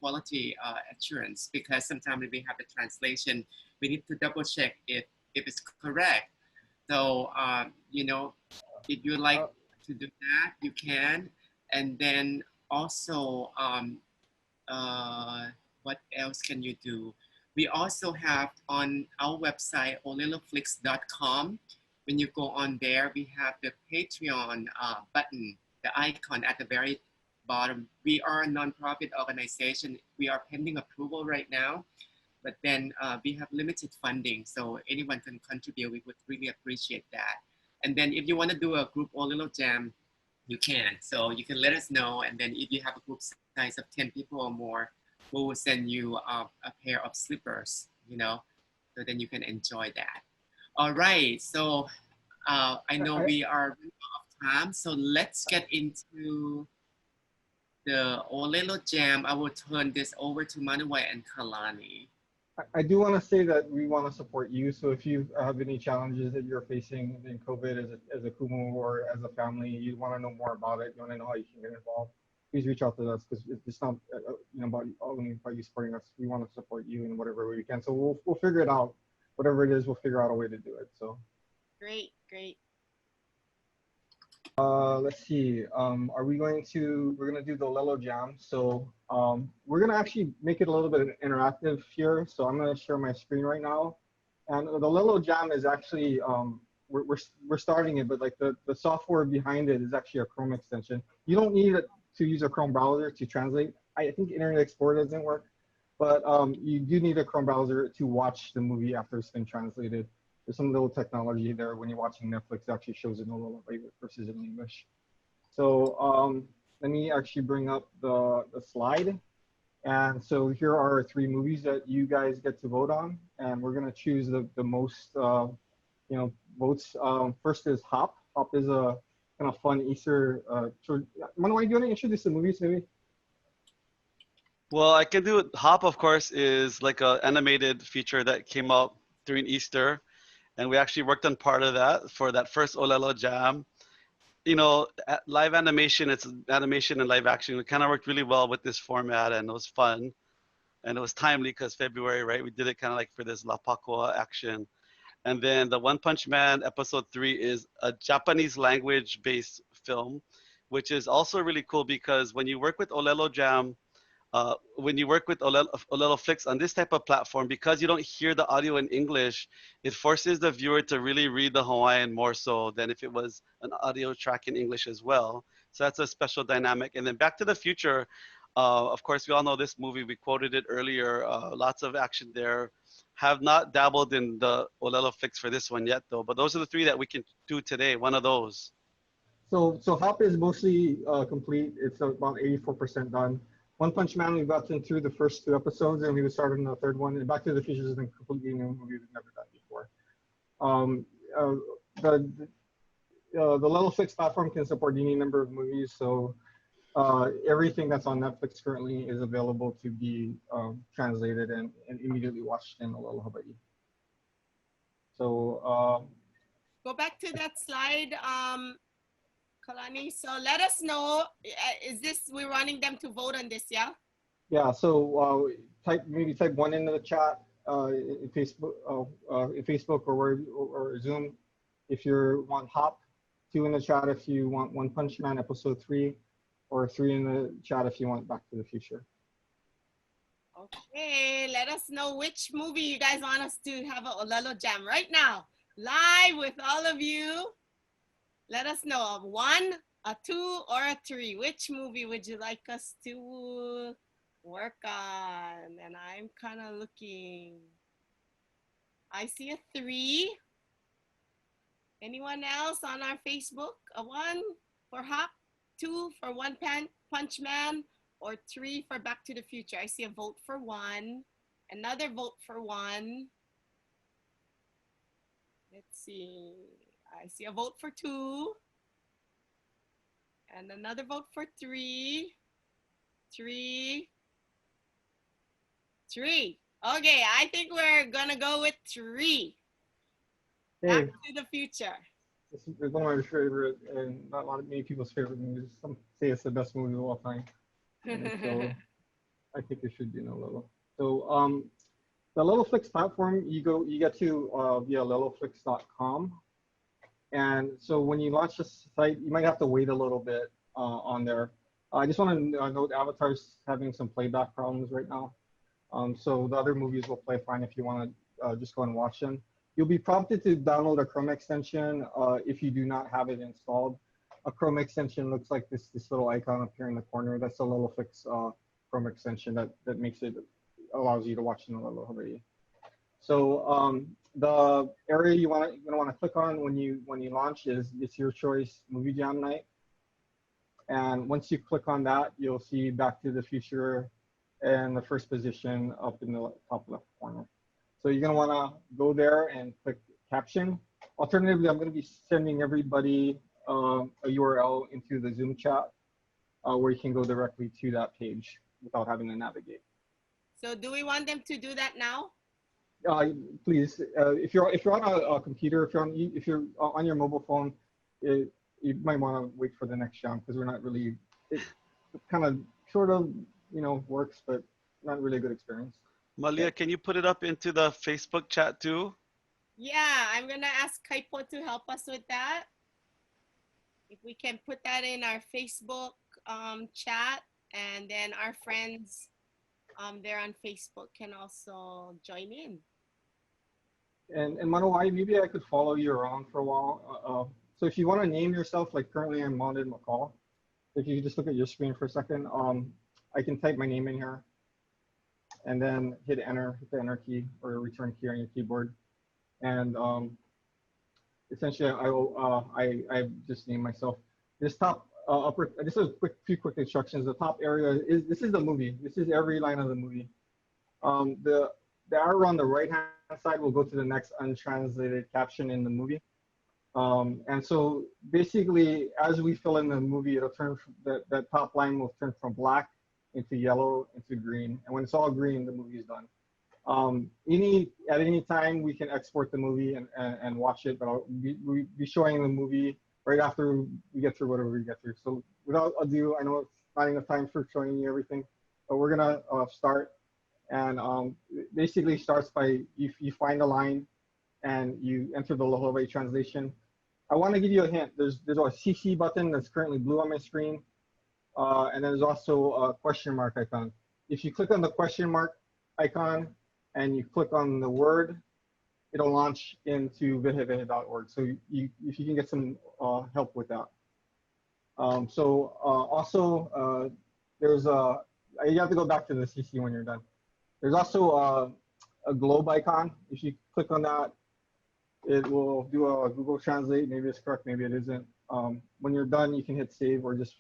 quality assurance, because sometimes when we have the translation, we need to double check if it's correct. So, you know, if you like to do that, you can. And then also, what else can you do? We also have on our website, ʻōleloflix.com. When you go on there, we have the Patreon button, the icon at the very bottom. We are a nonprofit organization. We are pending approval right now, but then we have limited funding, so anyone can contribute. We would really appreciate that. And then if you want to do a group ʻōlelo jam, you can. So you can let us know, and then if you have a group size of 10 people or more, we will send you a pair of slippers, you know, so then you can enjoy that. All right, so I know we are running out of time, so let's get into the ʻōlelo jam. I will turn this over to Manuwai and Kalani. I do want to say that we want to support you. So if you have any challenges that you're facing in COVID as a kumu or as a family, you want to know more about it, you want to know how you can get involved, please reach out to us, because it's not you know, about only about you supporting us. We want to support you in whatever way we can. So we'll figure it out. Whatever it is, we'll figure out a way to do it. So Great, great. let's see. We're gonna do the ʻōlelo jam. So we're gonna actually make it a little bit interactive here. So I'm gonna share my screen right now. And the ʻōlelo jam is actually we're starting it, but like the software behind it is actually a Chrome extension. You don't need it to use a Chrome browser to translate. I think Internet Explorer doesn't work, but you do need a Chrome browser to watch the movie after it's been translated. There's some little technology there when you're watching Netflix, it actually shows it in ʻōlelo versus in English. So let me actually bring up the slide. And so here are 3 movies that you guys get to vote on, and we're gonna choose the most you know, votes. First is Hop. Hop is a kind of fun Easter. Manuwai, do you want to introduce the movies maybe? Well, I can do it. Hop, of course, is like an animated feature that came out during Easter. And we actually worked on part of that for that first ʻōlelo jam. You know, live animation, it's animation and live action. We kind of worked really well with this format, and it was fun. And it was timely because February, right? We did it kind of like for this La Pakua action. And then the One Punch Man episode 3 is a Japanese language based film, which is also really cool because when you work with ʻōlelo jam, when you work with ʻōlelo Flix on this type of platform, because you don't hear the audio in English, it forces the viewer to really read the Hawaiian more so than if it was an audio track in English as well. So that's a special dynamic. And then Back to the Future, of course, we all know this movie. We quoted it earlier. Lots of action there. Have not dabbled in the ʻōlelo Flix for this one yet, though. But those are the 3 that we can do today. One of those. So Hop is mostly complete. It's about 84% done. One Punch Man, we've gotten through the first 2 episodes, and we started on the 3rd one. And Back to the Future is a completely new movie we've never done before. The ʻōlelo Flix platform can support any number of movies, so everything that's on Netflix currently is available to be translated and immediately watched in ʻōlelo Hawaiʻi. So Go back to that slide, Kalani. So let us know, is this, we're running them to vote on this, yeah? Yeah, so type 1 into the chat, in Facebook or Zoom if you want Hop, 2 in the chat if you want One Punch Man episode 3, or 3 in the chat if you want Back to the Future. Okay, let us know which movie you guys want us to have a ʻōlelo jam right now, live with all of you. Let us know a 1, a 2, or a 3. Which movie would you like us to work on? And I'm kind of looking. I see a 3. Anyone else on our Facebook? A 1 for Hop, 2 for One Punch Man, or 3 for Back to the Future? I see a vote for 1, another vote for 1. Let's see. I see a vote for 2, and another vote for 3. 3. Okay, I think we're gonna go with 3. Back to the Future. It's one of my favorite, and not a lot of many people's favorite movies. Some say it's the best movie of all time. And so I think it should be an ʻōlelo. So the ʻōleloflix platform, you get to via ʻōleloflix.com. And so when you launch the site, you might have to wait a little bit on there. I just want to note Avatar's having some playback problems right now. So the other movies will play fine if you want to just go and watch them. You'll be prompted to download a Chrome extension if you do not have it installed. A Chrome extension looks like this little icon up here in the corner. That's the ʻōleloflix Chrome extension that makes it, allows you to watch in ʻōlelo Hawaiʻi. So the area you're gonna want to click on when you launch is it's your choice movie jam night. And once you click on that, you'll see Back to the Future in the first position up in the top left corner. So you're gonna wanna go there and click caption. Alternatively, I'm gonna be sending everybody a URL into the Zoom chat where you can go directly to that page without having to navigate. So do we want them to do that now? Please, if you're on a computer, if you're on your mobile phone, you might want to wait for the next round because we're not really. It kind of sort of works, but not really a good experience. Malia, can you put it up into the Facebook chat too? Yeah, I'm gonna ask Kaipo to help us with that. If we can put that in our Facebook chat, and then our friends there on Facebook can also join in. And Manuwai, maybe I could follow you around for a while. So if you want to name yourself, like currently I'm Maunded McCall. If you just look at your screen for a second, I can type my name in here and then hit enter, hit the enter key or return key on your keyboard. And essentially I just named myself. This top this is few quick instructions. The top area this is the movie. This is every line of the movie. The arrow on the right hand side will go to the next untranslated caption in the movie. And so basically, as we fill in the movie, it'll turn that top line will turn from black into yellow into green. And when it's all green, the movie is done. At any time, we can export the movie and watch it, but I'll be showing the movie right after we get through whatever we get through. So without ado, I know it's not enough time for showing you everything, but we're gonna start. And basically starts by you find a line and you enter the Hawaiian translation. I want to give you a hint. There's a CC button that's currently blue on my screen, and there's also a question mark icon. If you click on the question mark icon and you click on the word, it'll launch into vehevehe.org. So if you can get some help with that. Also there's you have to go back to the CC when you're done. There's also a globe icon. If you click on that, it will do a Google Translate. Maybe it's correct, maybe it isn't. When you're done, you can hit save or just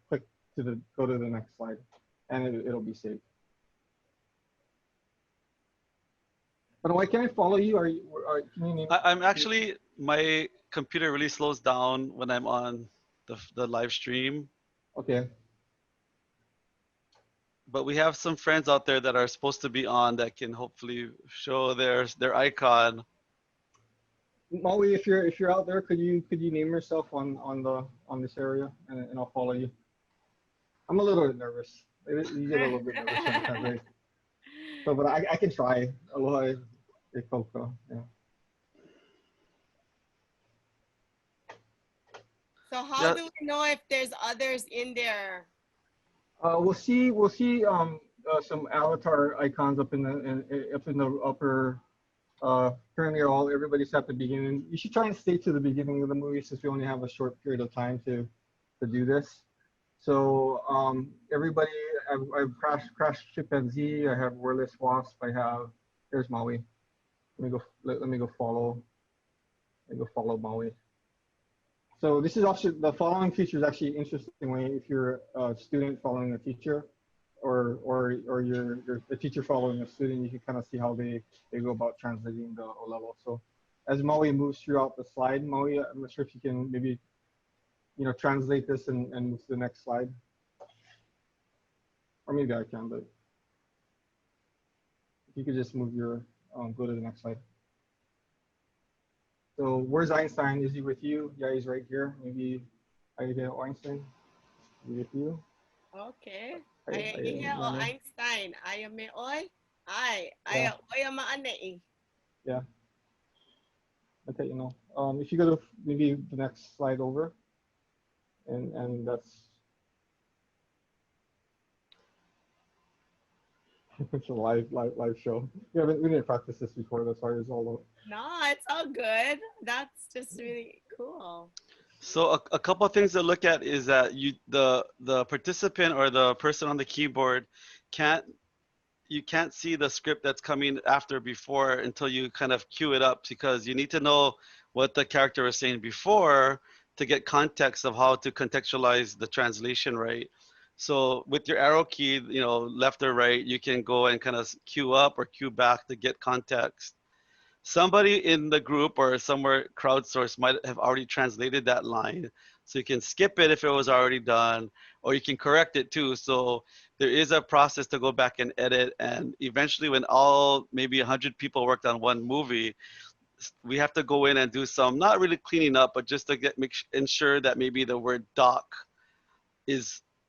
click to go to the next slide, and it'll be saved. But why can't I follow you? Can you name I'm actually, my computer really slows down when I'm on the live stream. Okay. But we have some friends out there that are supposed to be on that can hopefully show their icon. Maui, if you're out there, could you name yourself on this area, and I'll follow you. I'm a little nervous. You get a little bit nervous sometimes, right? So, but I can try. Aloha, e koko. Yeah. So how do we know if there's others in there? We'll see some avatar icons up in the upper. Currently, everybody's at the beginning. You should try and stay to the beginning of the movie since we only have a short period of time to do this. So everybody, I've Crash Chimpanzee. I have Wordless Wasp. There's Maui. Let me go follow. Let me go follow Maui. So this is actually, the following feature is actually an interesting way if you're a student following a teacher, or you're a teacher following a student, you can kind of see how they go about translating the ʻōlelo. So as Maui moves throughout the slide, Maui, I'm not sure if you can maybe, translate this and move to the next slide. Or maybe I can, but if you could just move your, go to the next slide. So where's Einstein? Is he with you? Yeah, he's right here. Maybe I get Einstein. Is he with you? Okay. Aya Einstein. Aya me oi. Aya oi maanei. Yeah. Okay, if you go to maybe the next slide over, and that's it's a live show. Yeah, we didn't practice this before. That's why it's all. No, it's all good. That's just really cool. So a couple of things to look at is that the participant or the person on the keyboard you can't see the script that's coming after before until you kind of cue it up, because you need to know what the character was saying before to get context of how to contextualize the translation, right? So with your arrow key, left or right, you can go and kind of cue up or cue back to get context. Somebody in the group or somewhere crowdsourced might have already translated that line. So you can skip it if it was already done, or you can correct it too. So there is a process to go back and edit. And eventually when maybe 100 people worked on one movie, we have to go in and do some, not really cleaning up, but just to ensure that maybe the word doc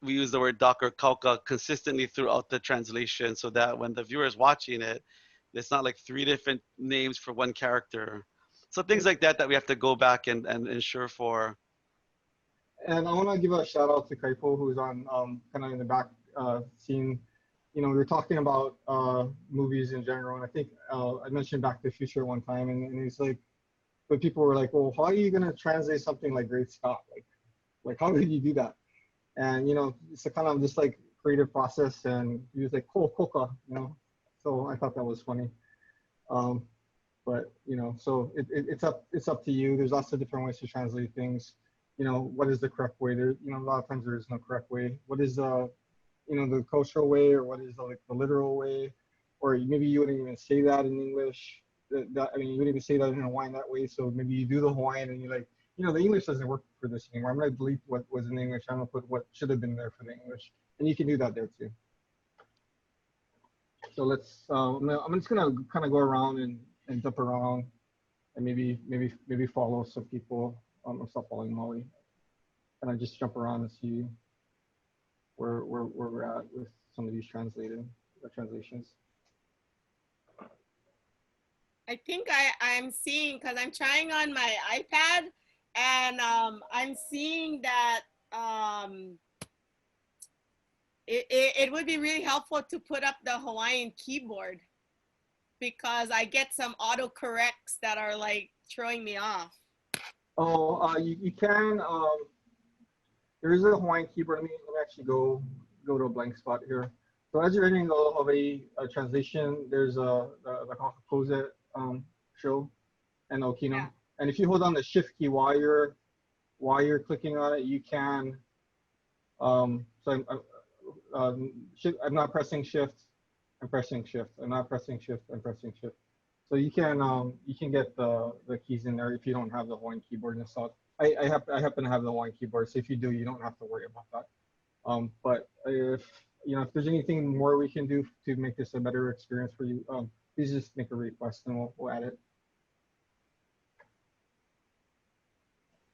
we use the word doc or kauka consistently throughout the translation, so that when the viewer is watching it, it's not like 3 different names for one character. So things like that we have to go back and ensure for. And I want to give a shout out to Kaipo, who's on kind of in the back scene. We were talking about movies in general, and I think I mentioned Back to the Future one time, and it's like, but people were like, well, how are you going to translate something like Great Scott? Like how did you do that? And it's a kind of just like creative process, and he was like, koka, so I thought that was funny. But so it's up to you. There's lots of different ways to translate things. What is the correct way? There, a lot of times there is no correct way. What is the cultural way, or what is the literal way? Or maybe you wouldn't even say that in English. You wouldn't even say that in Hawaiian that way. So maybe you do the Hawaiian and you're like, the English doesn't work for this anymore. I'm going to delete what was in English. I'm going to put what should have been there for the English. And you can do that there too. So let's, I'm just going to kind of go around and jump around and maybe follow some people. I'll stop following Maui. And I just jump around and see where we're at with some of these translations. I think I'm seeing, because I'm trying on my iPad, and I'm seeing that it would be really helpful to put up the Hawaiian keyboard, because I get some autocorrects that are like throwing me off. Oh, you can. There is a Hawaiian keyboard. Let me actually go to a blank spot here. So as you're entering the Hawaii translation, there's the Kakakose show and Okino. Yeah. And if you hold on the shift key while you're clicking on it, you can. So I'm not pressing shift. I'm pressing shift. I'm not pressing shift. I'm pressing shift. So you can get the keys in there if you don't have the Hawaiian keyboard installed. I happen to have the Hawaiian keyboard, so if you do, you don't have to worry about that. But if there's anything more we can do to make this a better experience for you, please just make a request and we'll add it.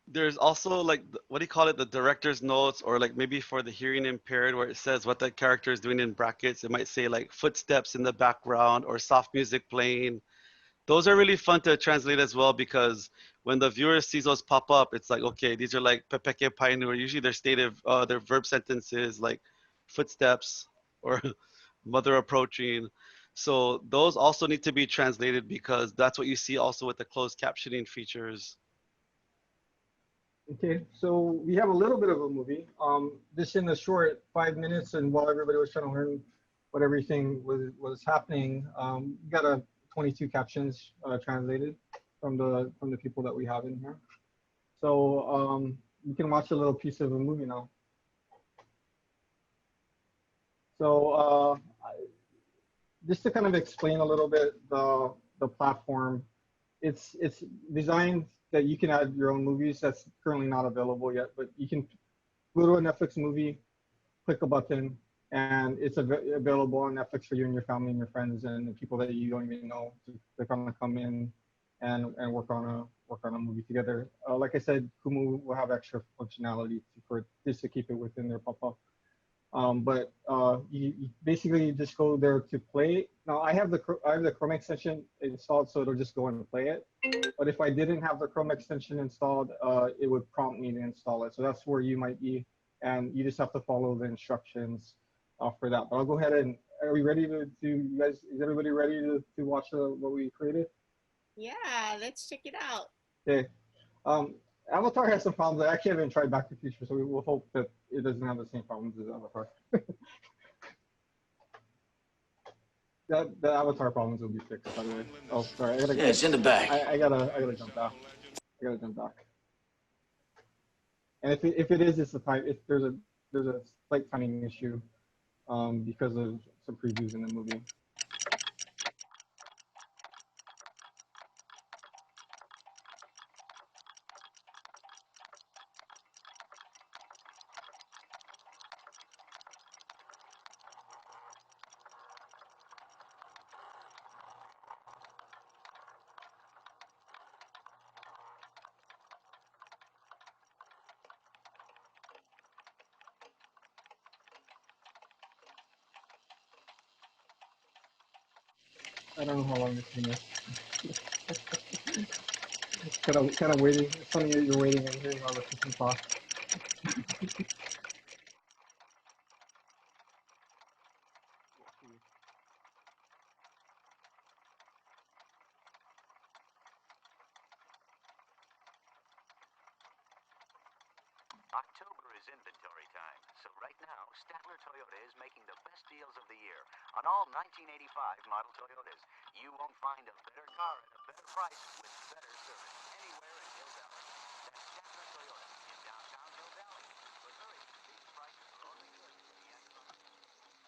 There's also like, what do you call it? The director's notes, or like maybe for the hearing impaired, where it says what the character is doing in brackets. It might say like footsteps in the background or soft music playing. Those are really fun to translate as well, because when the viewer sees those pop up, it's like, okay, these are like pepeke painu, usually they're stative, their verb sentences like footsteps or mother approaching. So those also need to be translated, because that's what you see also with the closed captioning features. Okay, so we have a little bit of a movie. This in a short 5 minutes, and while everybody was trying to learn what everything was happening, we got 22 captions translated from the people that we have in here. So you can watch a little piece of a movie now. So just to kind of explain a little bit the platform, it's designed that you can add your own movies. That's currently not available yet, but you can go to a Netflix movie, click a button, and it's available on Netflix for you and your family and your friends and the people that you don't even know. They're gonna come in and work on a movie together. Like I said, Kumu will have extra functionality for just to keep it within their pop-up. But you basically just go there to play. Now I have the Chrome extension installed, so it'll just go and play it. But if I didn't have the Chrome extension installed, it would prompt me to install it. So that's where you might be, and you just have to follow the instructions for that. But I'll go ahead and are we ready to you guys? Is everybody ready to watch what we created? Yeah, let's check it out. Okay. Avatar has some problems. I actually haven't tried Back to the Future, so we will hope that it doesn't have the same problems as Avatar. The Avatar problems will be fixed, by the way. Oh, sorry. Yeah, it's in the bag. I gotta jump back. And if it is, it's a type. If there's a slight timing issue, because of some previews in the movie. I don't know how long this thing is. kind of waiting. It's funny that you're waiting and hearing all the system talk. October is inventory time, so right now, Statler Toyota is making the best deals of the year on all 1985 model Toyotas. You won't find a better car at a better price with better service anywhere in Hill Valley. That's Statler Toyota in downtown Hill Valley. But hurry, these prices are only good for the end of the month.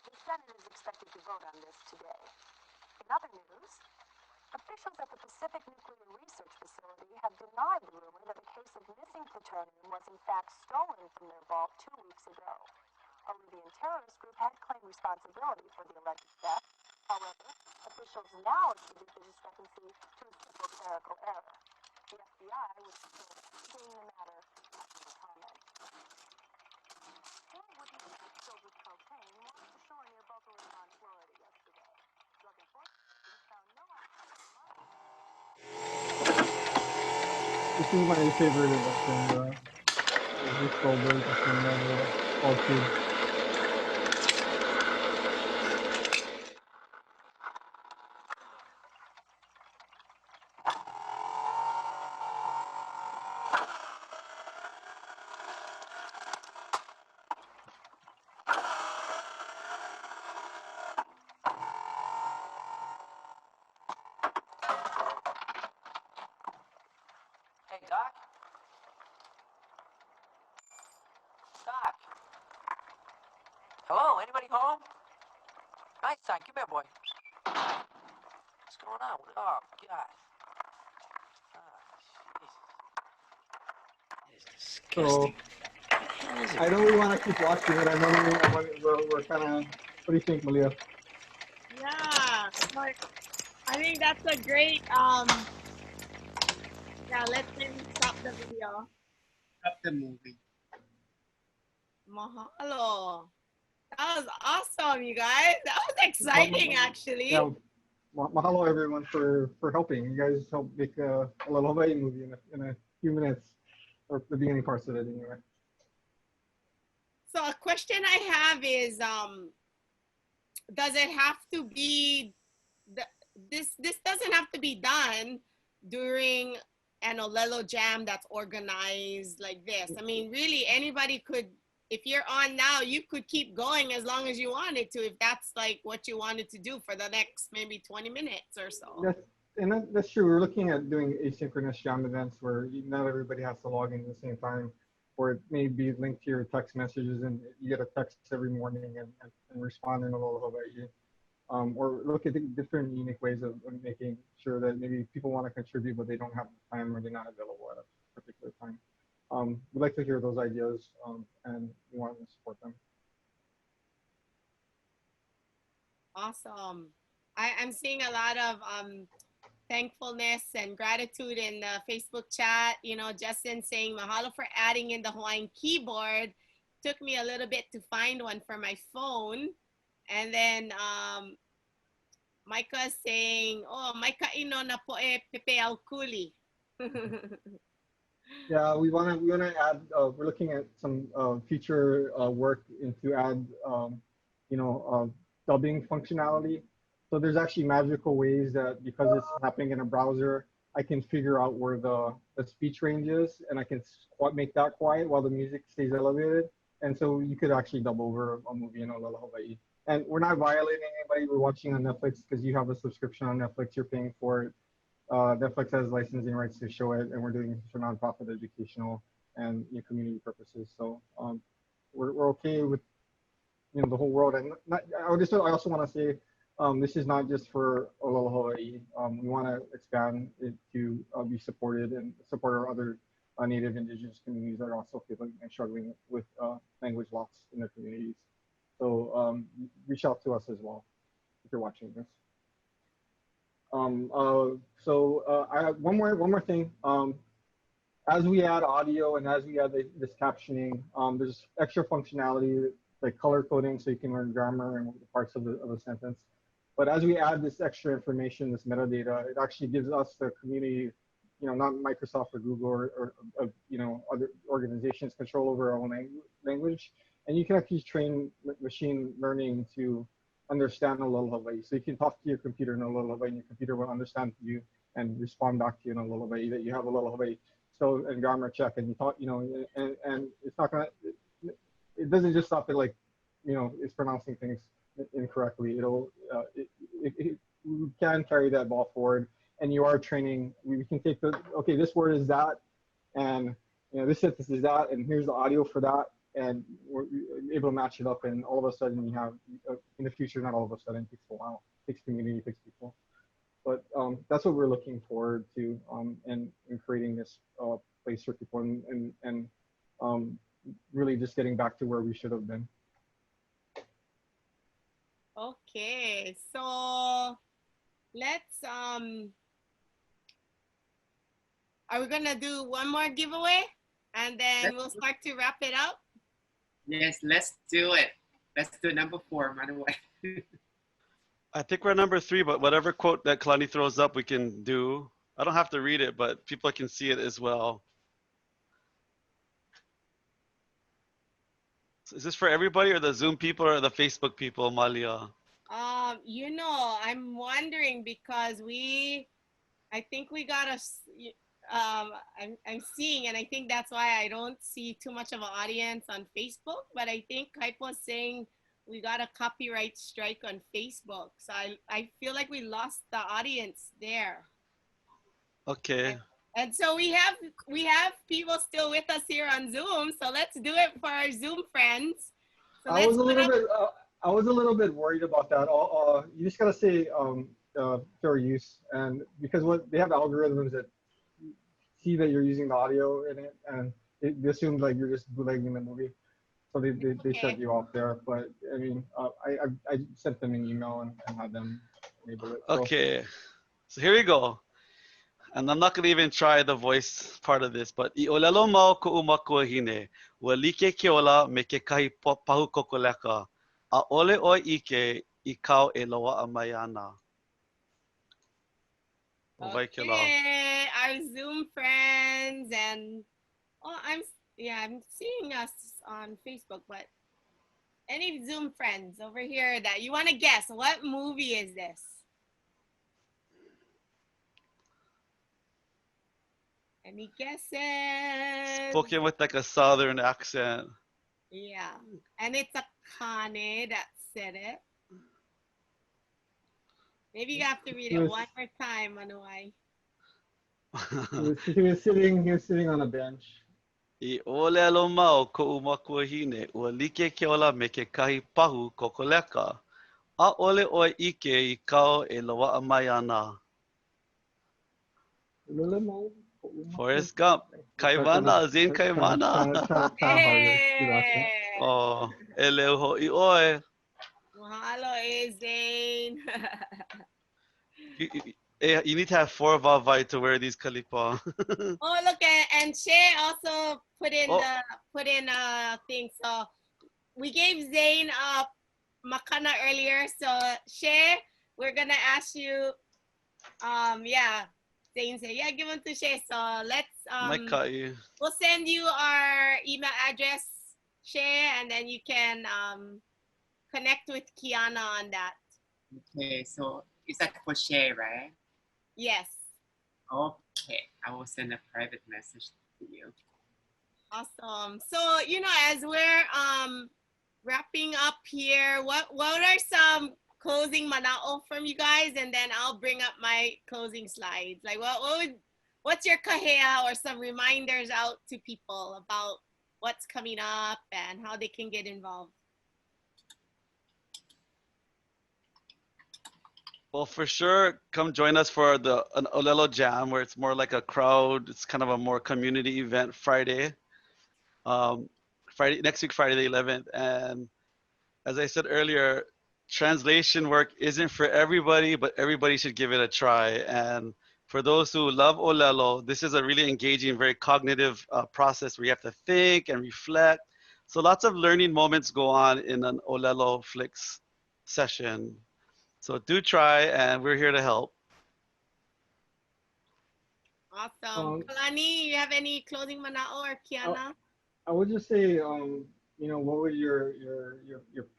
The Senate is expected to vote on this today. In other news, officials at the Pacific Nuclear Research Facility have denied the rumor that a case of missing plutonium was in fact stolen from their vault 2 weeks ago. A Libyan terrorist group had claimed responsibility for the alleged theft. However, officials now attribute the discrepancy to a simple clerical error. The FBI was still investigating the matter after the comment. Four would-be filled with cocaine washed ashore near Boca Raton, Florida yesterday. Drug enforcement found no This is my favorite invention, Rick Goldberg and Paul Kidd. Hey, Doc? Doc? Hello, anybody home? Nice time, come here, boy. What's going on? Oh, God. Oh, jeez. It is disgusting. So, I know we want to keep watching it. I know we're kind of, what do you think, Malia? Yeah, but I think that's a great, yeah, let's then stop the video. Stop the movie. Mahalo. That was awesome, you guys. That was exciting, actually. Yeah, mahalo everyone for helping. You guys helped make a little Hawaii movie in a few minutes, or the beginning parts of it anyway. So a question I have is, does it have to be, this doesn't have to be done during an ʻōlelo jam that's organized like this. I mean, really anybody could, if you're on now, you could keep going as long as you wanted to, if that's like what you wanted to do for the next maybe 20 minutes or so. And that's true. We're looking at doing asynchronous jam events where not everybody has to log in at the same time, or it may be linked to your text messages and you get a text every morning and respond in a little Hawaii. Or look at the different unique ways of making sure that maybe people want to contribute, but they don't have the time or they're not available at a particular time. We'd like to hear those ideas and we want to support them. Awesome. I'm seeing a lot of thankfulness and gratitude in the Facebook chat. You know, Justin saying mahalo for adding in the Hawaiian keyboard. Took me a little bit to find one for my phone. And then Micah saying, oh, Micah ino na po e pepe al kuli. Yeah, we want to add. We're looking at some future work into add, you know, dubbing functionality. So there's actually magical ways that because it's happening in a browser, I can figure out where the speech range is, and I can make that quiet while the music stays elevated. And so you could actually dub over a movie in ʻōlelo Hawaii. And we're not violating anybody. We're watching on Netflix because you have a subscription on Netflix. You're paying for it. Netflix has licensing rights to show it, and we're doing it for nonprofit, educational, and community purposes. So we're okay with the whole world. And I also want to say this is not just for ʻōlelo Hawaii. We want to expand it to be supported and support our other Native Indigenous communities that are also feeling and struggling with language loss in their communities. So reach out to us as well if you're watching this. I have one more thing. As we add audio and as we add this captioning, there's extra functionality like color coding, so you can learn grammar and parts of a sentence. But as we add this extra information, this metadata, it actually gives us, the community, not Microsoft or Google or other organizations, control over our own language. And you can actually train machine learning to understand ʻōlelo Hawaii. So you can talk to your computer in ʻōlelo Hawaii, and your computer will understand you and respond back to you in ʻōlelo Hawaii that you have ʻōlelo Hawaii. So, and grammar check, and you talk, and it's not gonna, it doesn't just stop at it's pronouncing things incorrectly. We can carry that ball forward, and you are training. We can take okay, this word is that, and this sentence is that, and here's the audio for that. And we're able to match it up, and all of a sudden you have, in the future, not all of a sudden, it takes a while, it takes community, it takes people. But that's what we're looking forward to in creating this place for people and really just getting back to where we should have been. Okay, so let's, are we gonna do one more giveaway? And then we'll start to wrap it up? Yes, let's do it. Let's do number 4, Manuwai. I think we're number 3, but whatever quote that Kalani throws up, we can do. I don't have to read it, but people can see it as well. Is this for everybody, or the Zoom people, or the Facebook people, Malia? I'm wondering because I think we got I'm seeing, and I think that's why I don't see too much of an audience on Facebook, but I think Kaipo's saying we got a copyright strike on Facebook. So I feel like we lost the audience there. Okay. And so we have people still with us here on Zoom. So let's do it for our Zoom friends. So I was a little bit worried about that. You just gotta say fair use, and because they have algorithms that see that you're using the audio in it, and they assume like you're just bootlegging the movie, so they shut you off there. But I mean, I sent them an email and had them enable it. So. Okay, so here we go. And I'm not gonna even try the voice part of this, but I ʻōlelo mau koʻu makuahine, ua like ke ola me ke kahi pahu kokoleka, a ʻole ʻoe ike I kau e loaʻa mai ana. Okay, our Zoom friends, and I'm seeing us on Facebook, but any Zoom friends over here that you want to guess, what movie is this? Any guesses? Spoken with like a southern accent. Yeah, and it's a Kane that said it. Maybe you have to read it one more time, Manuwai. He was sitting on a bench. I ʻōlelo mau koʻu makuahine ua like ke ola me ke kahi pahu kokoleka. ʻAʻole ʻoe ike I kau e loaʻa mai ana. Forrest Gump. Kaimana, Zane Kaimana. Try harder. You got that. Oh, e leu hoʻi ʻoe. Mahalo, Zane. You need to have 4 vavai to wear these kalipa. Oh, look, and Shay also put in a thing. So we gave Zane a makana earlier. So Shay, we're gonna ask you. Yeah, Zane said, yeah, give them to Shay. So let's we'll send you our email address, Shay, and then you can connect with Kiana on that. Okay, so is that for Shay, right? Yes. Okay, I will send a private message to you. Awesome. So, you know, as we're wrapping up here, what are some closing mana'o from you guys? And then I'll bring up my closing slides. Like what's your kahea or some reminders out to people about what's coming up and how they can get involved? Well, for sure, come join us for an ʻōlelo Jam, where it's more like a crowd. It's kind of a more community event Friday. Next week, Friday the 11th. And as I said earlier, translation work isn't for everybody, but everybody should give it a try. And for those who love ʻōlelo, this is a really engaging, very cognitive process where you have to think and reflect. So lots of learning moments go on in an ʻōlelo Flicks session. So do try, and we're here to help. Awesome. Kalani, you have any closing mana'o or Kiana? I would just say, you know, what would your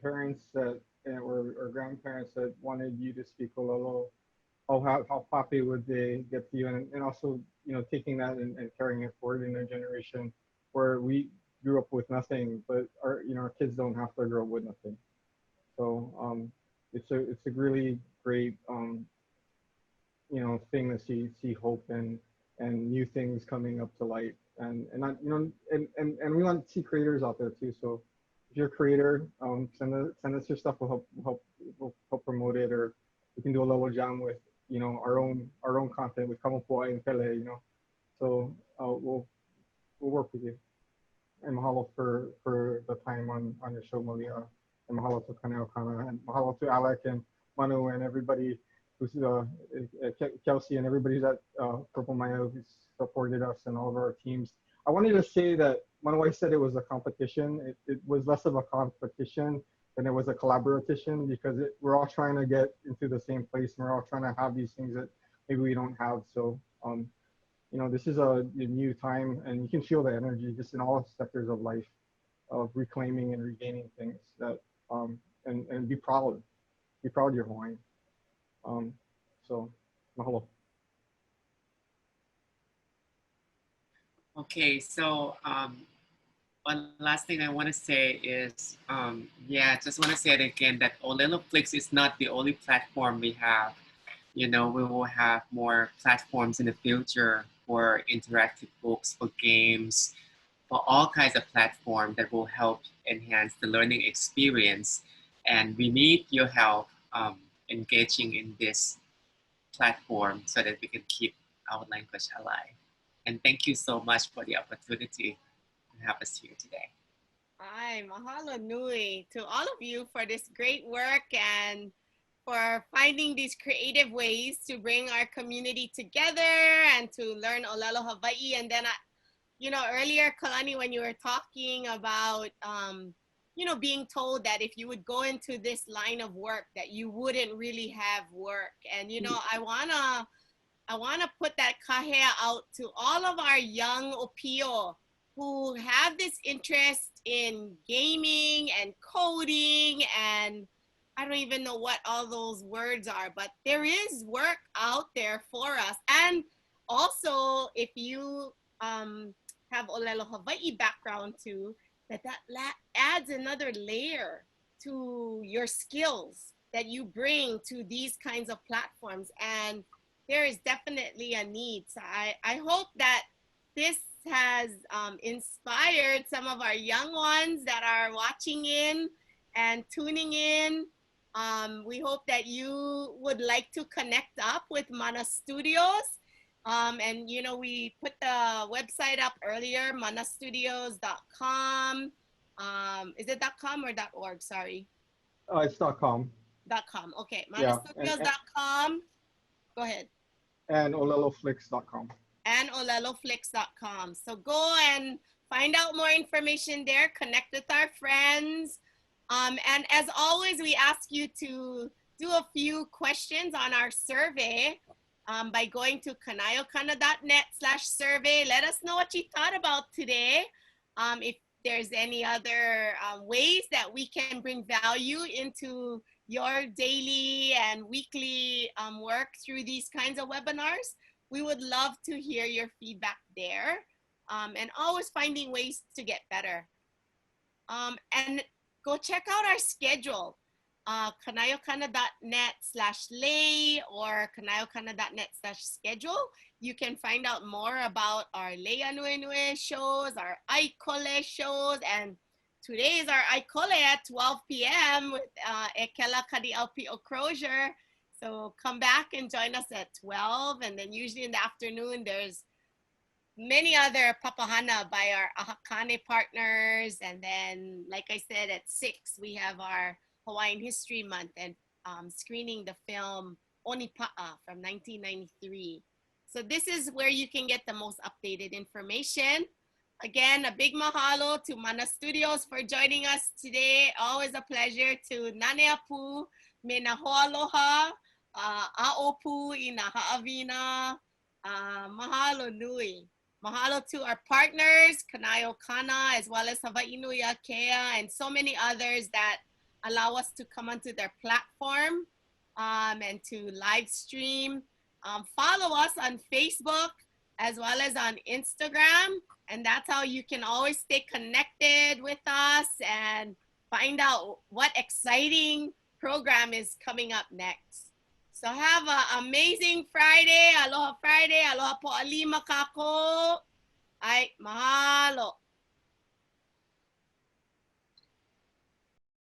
parents that or grandparents that wanted you to speak ʻōlelo, how happy would they get to you, and also, you know, taking that and carrying it forward in their generation, where we grew up with nothing, but our kids don't have to grow up with nothing. So it's a really great you know, thing to see hope and new things coming up to light, and you know, and we want to see creators out there too. So if you're a creator, send us your stuff. We'll help promote it, or we can do a level jam with, you know, our own content with Kamapua and Pele, you know. So we'll work with you. And mahalo for the time on your show, Malia. And mahalo to Kaneo Kana, and mahalo to Alec and Manu and everybody who's Kelsey and everybody that Purple Maya who's supported us and all of our teams. I wanted to say that Manuwai said it was a competition. It was less of a competition than it was a collaboration, because we're all trying to get into the same place, and we're all trying to have these things that maybe we don't have. So you know, this is a new time, and you can feel the energy just in all sectors of life, of reclaiming and regaining things that and be proud you're Hawaiian. So mahalo. Okay, so one last thing I want to say is, yeah, just want to say it again, that ʻōlelo Flix is not the only platform we have. You know, we will have more platforms in the future for interactive books, for games, for all kinds of platforms that will help enhance the learning experience. And we need your help engaging in this platform so that we can keep our language alive. And thank you so much for the opportunity to have us here today. Hi, mahalo nui to all of you for this great work and for finding these creative ways to bring our community together and to learn ʻōlelo Hawaiʻi. And then, you know, earlier, Kalani, when you were talking about, you know, being told that if you would go into this line of work, that you wouldn't really have work. And, you know, I wanna put that kahea out to all of our young opio who have this interest in gaming and coding, and I don't even know what all those words are, but there is work out there for us. And also, if you have ʻōlelo Hawaiʻi background too, that adds another layer to your skills. that you bring to these kinds of platforms. And there is definitely a need. So I hope that this has inspired some of our young ones that are watching in and tuning in. We hope that you would like to connect up with Mana Studios. And you know, we put the website up earlier, manastudios.com. Is it .com or .org? Sorry. It's .com. .com. Okay, Yeah, manastudios.com. Go ahead. And ʻōleloflix.com. And ʻōleloflix.com. So go and find out more information there. Connect with our friends. And as always, we ask you to do a few questions on our survey by going to kanaiokana.net/survey. Let us know what you thought about today. If there's any other ways that we can bring value into your daily and weekly work through these kinds of webinars, we would love to hear your feedback there, and always finding ways to get better. And go check out our schedule, kanaiokana.net/lei or kanaiokana.net/schedule. You can find out more about our Lei Ānuenue shows, our ʻaikole shows, and today is our ʻaikole at 12 p.m. with Ekela Kadi'aupio Crozier. So come back and join us at 12. And then usually in the afternoon, there's many other papahana by our Ahakane partners. And then, like I said, at 6, we have our Hawaiian History Month and screening the film Onipa'a from 1993. So this is where you can get the most updated information. Again, a big mahalo to Mana Studios for joining us today. Always a pleasure. To Naneapu, me na hoaloha, a'opu i na ha'awina, mahalo nui. Mahalo to our partners, Kanaio Kana, as well as Hawaii Nui Akea, and so many others that allow us to come onto their platform and to live stream. Follow us on Facebook as well as on Instagram. And that's how you can always stay connected with us and find out what exciting program is coming up next. So have an amazing Friday. Aloha Friday. Aloha po'alima kako. Ai, mahalo.